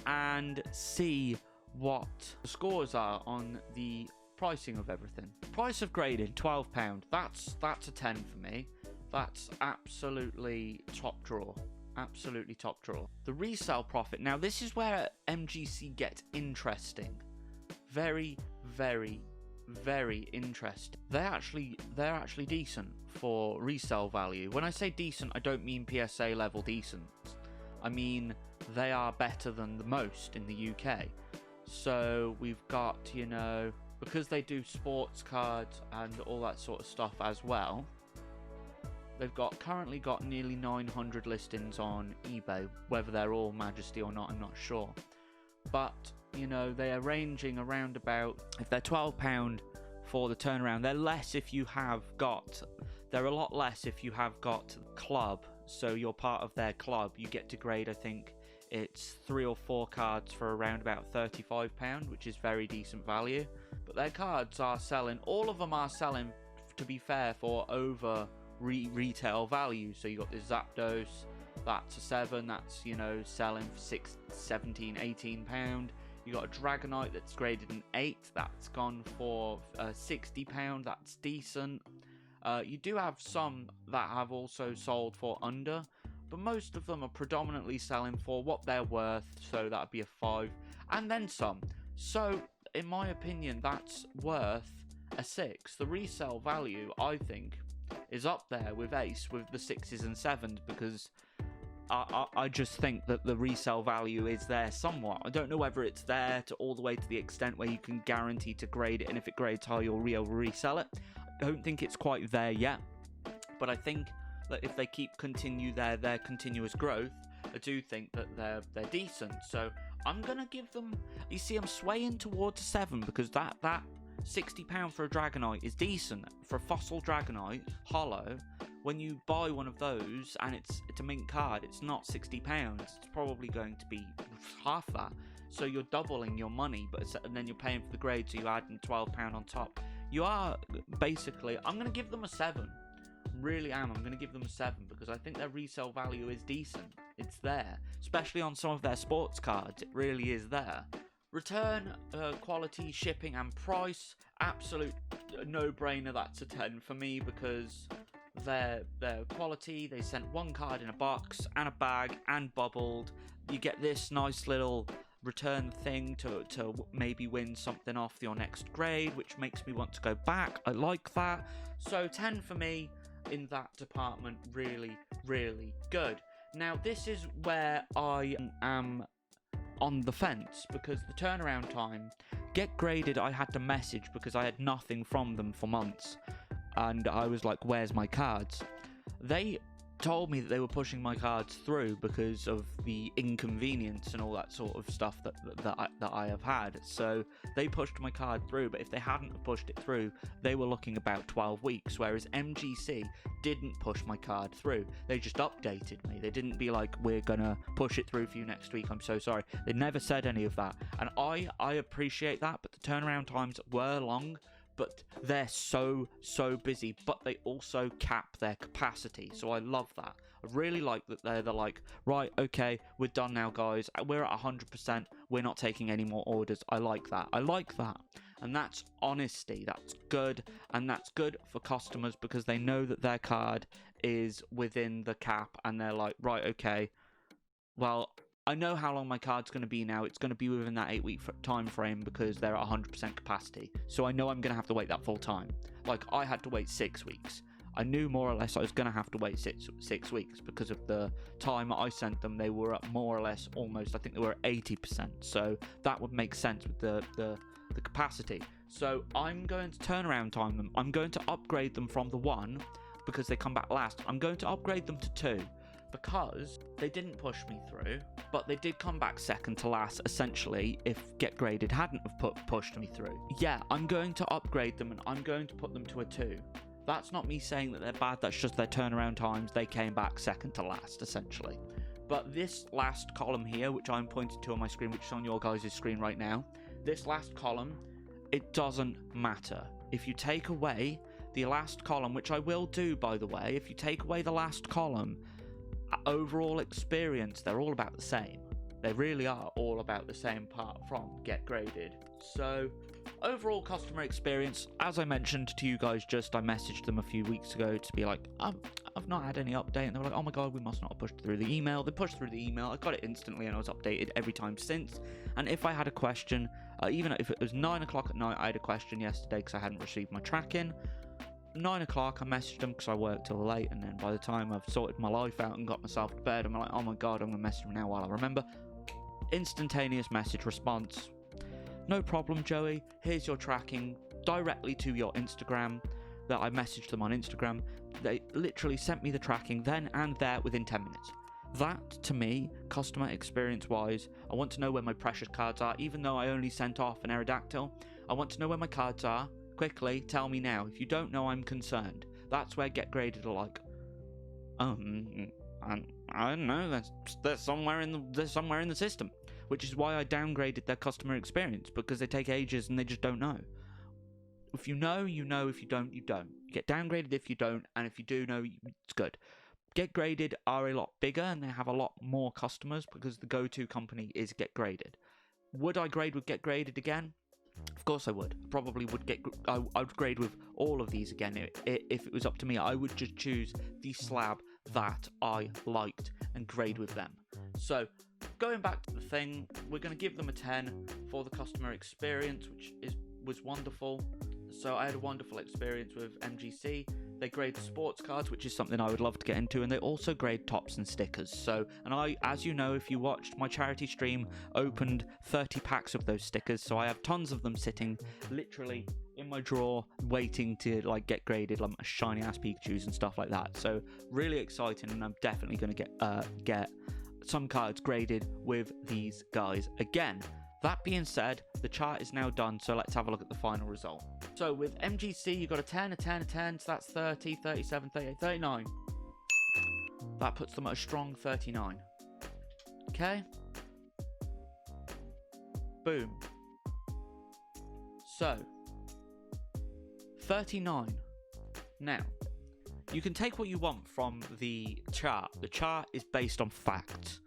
and see what the scores are on the pricing of everything. Price of grading, £12. That's a 10 for me. That's absolutely top drawer. Absolutely top drawer. The resale profit. Now this is where MGC gets interesting. Very, very, very interesting. They're actually decent for resale value. When I say decent, I don't mean PSA level decent. I mean they are better than the most in the UK. So we've got, you know, because they do sports cards and all that sort of stuff as well. They've currently got nearly 900 listings on eBay. Whether they're all Majesty or not, I'm not sure. But, you know, they are ranging around about, if they're £12 for the turnaround, they're less if you have got, they're a lot less if you have got club. So you're part of their club. You get to grade, I think it's 3 or 4 cards for around about £35, which is very decent value. But their cards are selling, all of them are selling, to be fair, for over retail value. So you got this Zapdos, that's a 7, that's, you know, selling for 6, 17, 18 pound. You got a Dragonite that's graded an 8, that's gone for £60, that's decent. You do have some that have also sold for under, but most of them are predominantly selling for what they're worth, so that'd be a 5 and then some. So in my opinion, that's worth a 6. The resale value, I think, is up there with Ace with the 6s and 7s, because I just think that the resale value is there somewhat. I don't know whether it's there to all the way to the extent where you can guarantee to grade it, and if it grades high, you'll resell it. I don't think it's quite there yet, but I think that if they continue their continuous growth, I do think that they're decent. So I'm gonna give them. You see, I'm swaying towards a 7 because that £60 for a Dragonite is decent. For a fossil Dragonite hollow, when you buy one of those and it's a mint card, it's not £60. It's probably going to be half that. So you're doubling your money, and then you're paying for the grade, so you're adding £12 on top. You are basically. I'm going to give them a 7. Really am. I'm going to give them a 7 because I think their resale value is decent. It's there, especially on some of their sports cards. It really is there. Return, quality, shipping and price, absolute no-brainer. That's a 10 for me because their quality. They sent one card in a box and a bag and bubbled. You get this nice little return thing to maybe win something off your next grade, which makes me want to go back. I like that. So 10 for me in that department. Really, really good. Now this is where I am on the fence, because the turnaround time, get graded, I had to message because I had nothing from them for months, and I was like, where's my cards? They told me that they were pushing my cards through because of the inconvenience and all that sort of stuff that I have had. So they pushed my card through, but if they hadn't pushed it through, they were looking about 12 weeks, whereas MGC didn't push my card through. They just updated me. They didn't be like, we're gonna push it through for you next week, I'm so sorry. They never said any of that, and I appreciate that, but the turnaround times were long. But they're so busy, but they also cap their capacity. So I love that. I really like that they're like, right, okay, we're done now, guys. We're at 100%. We're not taking any more orders. I like that. And that's honesty. That's good. And that's good for customers because they know that their card is within the cap. And they're like, right, okay, well, I know how long my card's going to be now. It's going to be within that 8-week time frame because they're at 100% capacity. So I know I'm going to have to wait that full time. Like, I had to wait 6 weeks. I knew more or less I was going to have to wait six weeks because of the time I sent them. They were at more or less almost, I think they were at 80%. So that would make sense with the capacity. So I'm going to turnaround time them. I'm going to upgrade them from the 1 because they come back last. I'm going to upgrade them to 2 because they didn't push me through, but they did come back second to last, essentially, if Get Graded hadn't have pushed me through. Yeah, I'm going to upgrade them and I'm going to put them to a 2. That's not me saying that they're bad, that's just their turnaround times. They came back second to last, essentially. But this last column here, which I'm pointing to on my screen, which is on your guys' screen right now, this last column, it doesn't matter. If you take away the last column, which I will do, by the way, if you take away the last column, overall experience, they're all about the same. They really are all about the same, apart from Get Graded. So, overall customer experience, as I mentioned to you guys I messaged them a few weeks ago to be like, I've not had any update, and they were like, oh my god, we must not have pushed through the email. They pushed through the email, I got it instantly, and I was updated every time since. And if I had a question, even if it was 9 o'clock at night, I had a question yesterday because I hadn't received my tracking. 9 o'clock, I messaged them because I worked till late, and then by the time I've sorted my life out and got myself to bed, I'm like, oh my god, I'm going to message them now while I remember. Instantaneous message response. No problem, Joey. Here's your tracking directly to your Instagram. That I messaged them on Instagram. They literally sent me the tracking then and there within 10 minutes. That, to me, customer experience-wise, I want to know where my precious cards are. Even though I only sent off an Aerodactyl, I want to know where my cards are. Quickly, tell me now. If you don't know, I'm concerned. That's where Get Graded are like, I don't know. They're somewhere in the system, which is why I downgraded their customer experience, because they take ages and they just don't know. If you know, you know. If you don't, you don't. You get downgraded if you don't, and if you do know, it's good. Get Graded are a lot bigger and they have a lot more customers because the go-to company is Get Graded. Would I grade with Get Graded again? Of course I would. Probably would I would grade with all of these again. If it was up to me, I would just choose the slab that I liked and grade with them. So, going back to the thing, we're going to give them a 10 for the customer experience, which was wonderful. So I had a wonderful experience with MGC. They grade sports cards, which is something I would love to get into, and they also grade tops and stickers. So, and I, as you know, if you watched my charity stream, opened 30 packs of those stickers, so I have tons of them sitting literally in my drawer, waiting to like get graded, like shiny ass Pikachus and stuff like that. So really exciting, and I'm definitely going to get some cards graded with these guys again. That being said, the chart is now done, so let's have a look at the final result. So with MGC, you got a 10, a 10, a 10, so that's 30, 37, 38, 39. That puts them at a strong 39. Okay? Boom. So, 39. Now, you can take what you want from the chart. The chart is based on facts.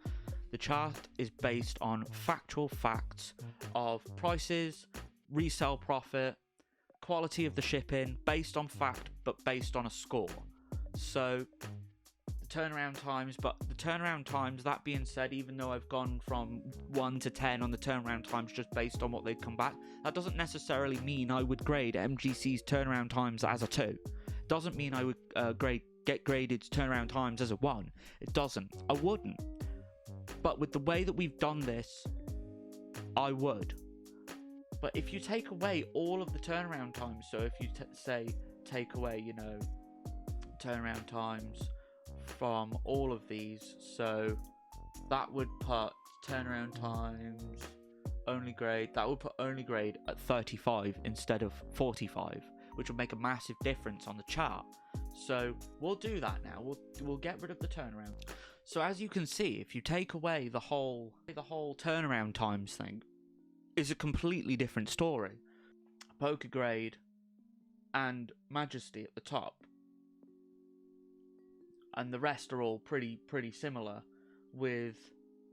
The chart is based on factual facts of prices, resale profit, quality of the shipping, based on fact, but based on a score. So, the turnaround times, that being said, even though I've gone from 1 to 10 on the turnaround times just based on what they've come back, that doesn't necessarily mean I would grade MGC's turnaround times as a 2. Doesn't mean I would Get Graded's turnaround times as a 1. It doesn't. I wouldn't. But with the way that we've done this, I would. But if you take away all of the turnaround times, so if you take away, turnaround times from all of these, so that would put turnaround times that would put only grade at 35 instead of 45, which would make a massive difference on the chart. So we'll do that now. We'll get rid of the turnaround. So as you can see, if you take away the whole turnaround times thing, is a completely different story. Poker Grade and Majesty at the top, and the rest are all pretty similar, with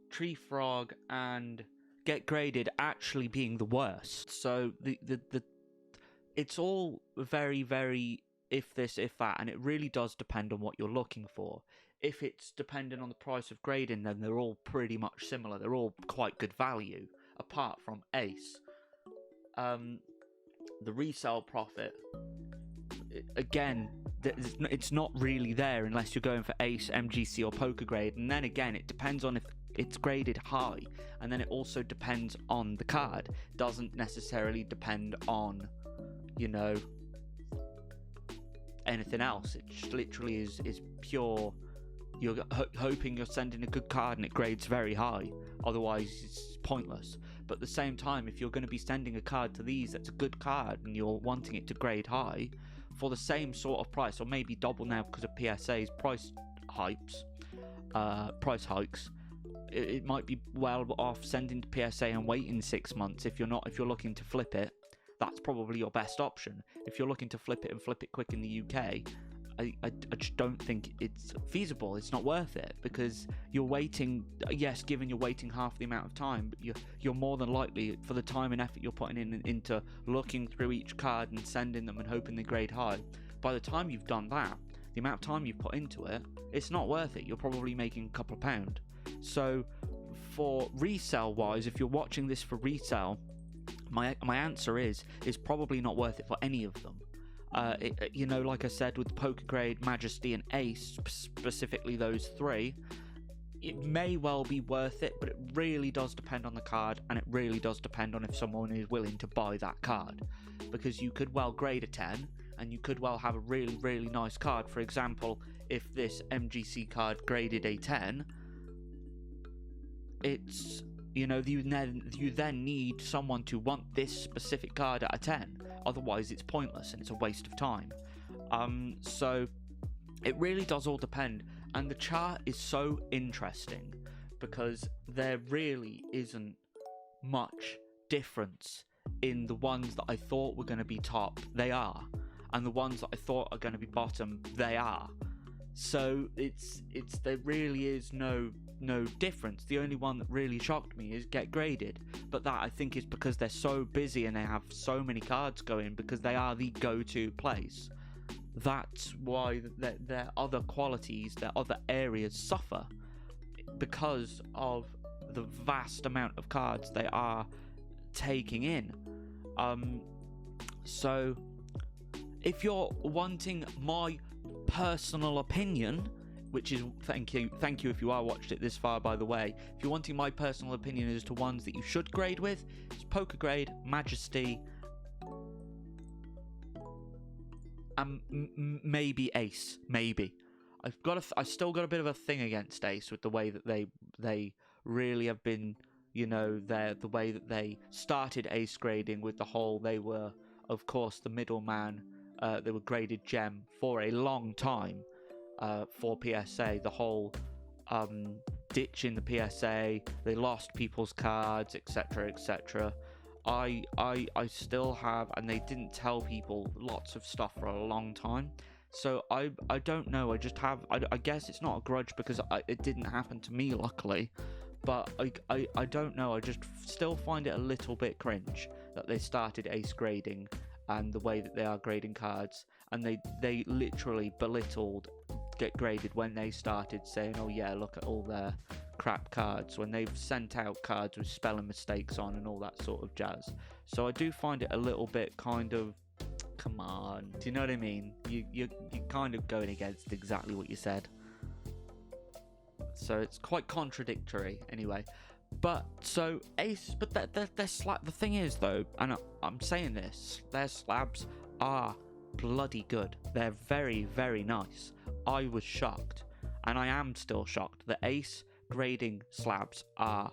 Tree Frog and Get Graded actually being the worst. So the it's all very, very if this, if that, and it really does depend on what you're looking for. If it's dependent on the price of grading, then they're all pretty much similar. They're all quite good value, apart from Ace. The resale profit, again, it's not really there unless you're going for Ace, MGC, or Poker Grade. And then again, it depends on if it's graded high. And then it also depends on the card. Doesn't necessarily depend on you know, anything else. It just literally is pure. You're hoping you're sending a good card and it grades very high. Otherwise, it's pointless. But at the same time, if you're going to be sending a card to these that's a good card and you're wanting it to grade high for the same sort of price, or maybe double now because of PSA's price hikes, it might be well off sending to PSA and waiting 6 months. If you're looking to flip it, that's probably your best option. If you're looking to flip it and flip it quick in the UK, I just don't think it's feasible. It's not worth it, because you're waiting. Yes, given you're waiting half the amount of time, but you're more than likely, for the time and effort you're putting into looking through each card and sending them and hoping they grade high, by the time you've done that, the amount of time you've put into it, it's not worth it. You're probably making a couple of pound. So for resale wise, if you're watching this for resale, my answer is probably not worth it for any of them. You know, like I said, with Poker Grade, Majesty and Ace, specifically those three, it may well be worth it, but it really does depend on the card, and it really does depend on if someone is willing to buy that card. Because you could well grade a 10, and you could well have a really, really nice card. For example, if this MGC card graded a 10, it's, you know, you then need someone to want this specific card at a 10. Otherwise, it's pointless and it's a waste of time. So it really does all depend. And the chart is so interesting because there really isn't much difference in the ones that I thought were going to be top. They are. And the ones that I thought are going to be bottom, they are. So there really is no difference. The only one that really shocked me is Get Graded, but that I think is because they're so busy and they have so many cards going, because they are the go-to place. That's why their other qualities, their other areas suffer, because of the vast amount of cards they are taking in. So if you're wanting my personal opinion, which is thank you if you are watched it this far, by the way, if you're wanting my personal opinion as to ones that you should grade with, it's Poker Grade, Majesty, and maybe Ace. Maybe I still got a bit of a thing against Ace with the way that they really have been, you know, the way that they started Ace grading with the whole, they were of course the middleman. They were graded gem for a long time for PSA. The whole ditch in the PSA, they lost people's cards, etc., etc. I still have, and they didn't tell people lots of stuff for a long time. So I don't know. I just have. I guess it's not a grudge because it didn't happen to me, luckily. But I don't know. I just still find it a little bit cringe that they started Ace grading and the way that they are grading cards, and they literally belittled Get Graded when they started saying, oh yeah, look at all their crap cards, when they've sent out cards with spelling mistakes on and all that sort of jazz. So I do find it a little bit kind of, come on, do you know what I mean? You're kind of going against exactly what you said. So it's quite contradictory anyway. But so Ace, but the thing is though, and I'm saying this, their slabs are bloody good. They're very, very nice. I was shocked, and I am still shocked, that Ace grading slabs are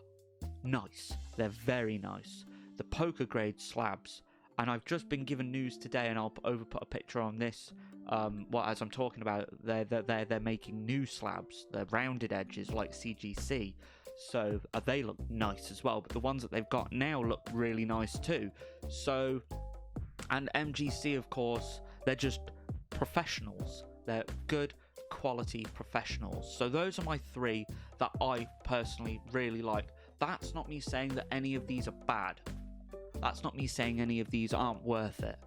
nice. They're very nice. The Poker Grade slabs, and I've just been given news today, and I'll put a picture on this. As I'm talking about, they're making new slabs. They're rounded edges like CGC. So they look nice as well, but the ones that they've got now look really nice too. So, and MGC, of course, they're just professionals. They're good quality professionals. So those are my three that I personally really like. That's not me saying that any of these are bad. That's not me saying any of these aren't worth it.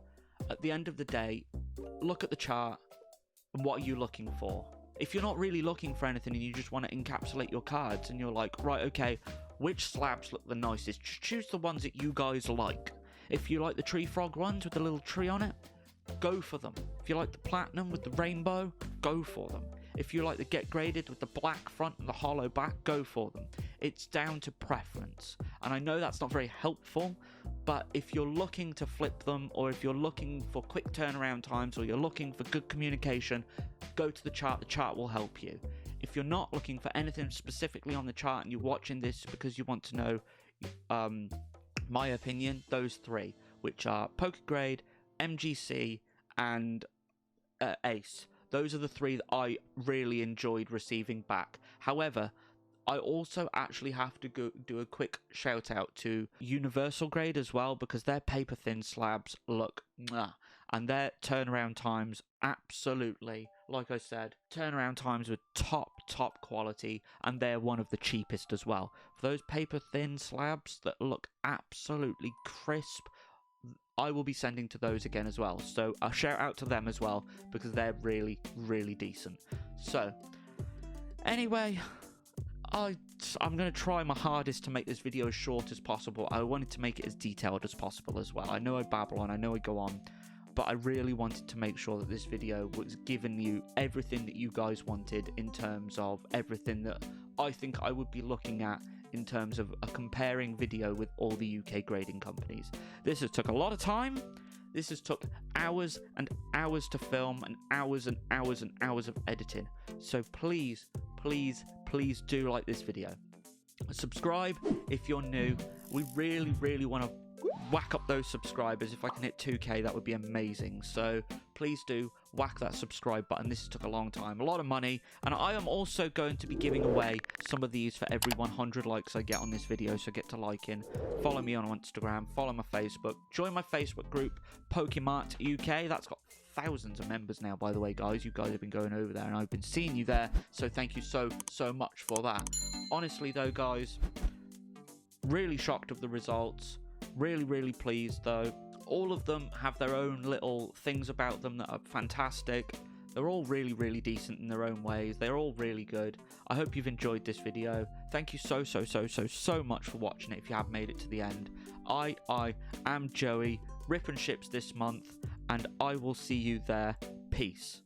At the end of the day, look at the chart and what are you looking for? If you're not really looking for anything and you just want to encapsulate your cards and you're like, right, okay, which slabs look the nicest? Just choose the ones that you guys like. If you like the tree frog ones with the little tree on it, go for them. If you like the platinum with the rainbow, go for them. If you like the Get Graded with the black front and the hollow back, go for them. It's down to preference. And I know that's not very helpful, But if you're looking to flip them, or if you're looking for quick turnaround times, or you're looking for good communication, go to the chart. The chart will help you. If you're not looking for anything specifically on the chart and you're watching this because you want to know my opinion, those three, which are Poker Grade, MGC, and Ace. Those are the three that I really enjoyed receiving back. However, I also actually have to go do a quick shout out to Universal Grade as well, because their paper thin slabs look mwah, and their turnaround times absolutely, like I said, turnaround times were top quality, and they're one of the cheapest as well. For those paper thin slabs that look absolutely crisp, I will be sending to those again as well. So a shout out to them as well, because they're really decent. So anyway, I'm going to try my hardest to make this video as short as possible. I wanted to make it as detailed as possible as well. I know I babble on, I know I go on, but I really wanted to make sure that this video was giving you everything that you guys wanted in terms of everything that I think I would be looking at in terms of a comparing video with all the UK grading companies. This has took a lot of time. This has took hours and hours to film, and hours and hours and hours of editing. So please do like this video. Subscribe if you're new. We really want to whack up those subscribers. If I can hit 2k, that would be amazing. So please do whack that subscribe button. This took a long time, a lot of money, and I am also going to be giving away some of these for every 100 likes I get on this video. So get to liking, follow me on Instagram, follow my Facebook, join my Facebook group Pokemart UK. That's got thousands of members now, by the way, guys. You guys have been going over there and I've been seeing you there, so thank you so much for that. Honestly though, guys, really shocked of the results. Really pleased though. All of them have their own little things about them that are fantastic. They're all really decent in their own ways. They're all really good. I hope you've enjoyed this video. Thank you so much for watching it if you have made it to the end. I am Joey, ripping ships this month, and I will see you there. Peace.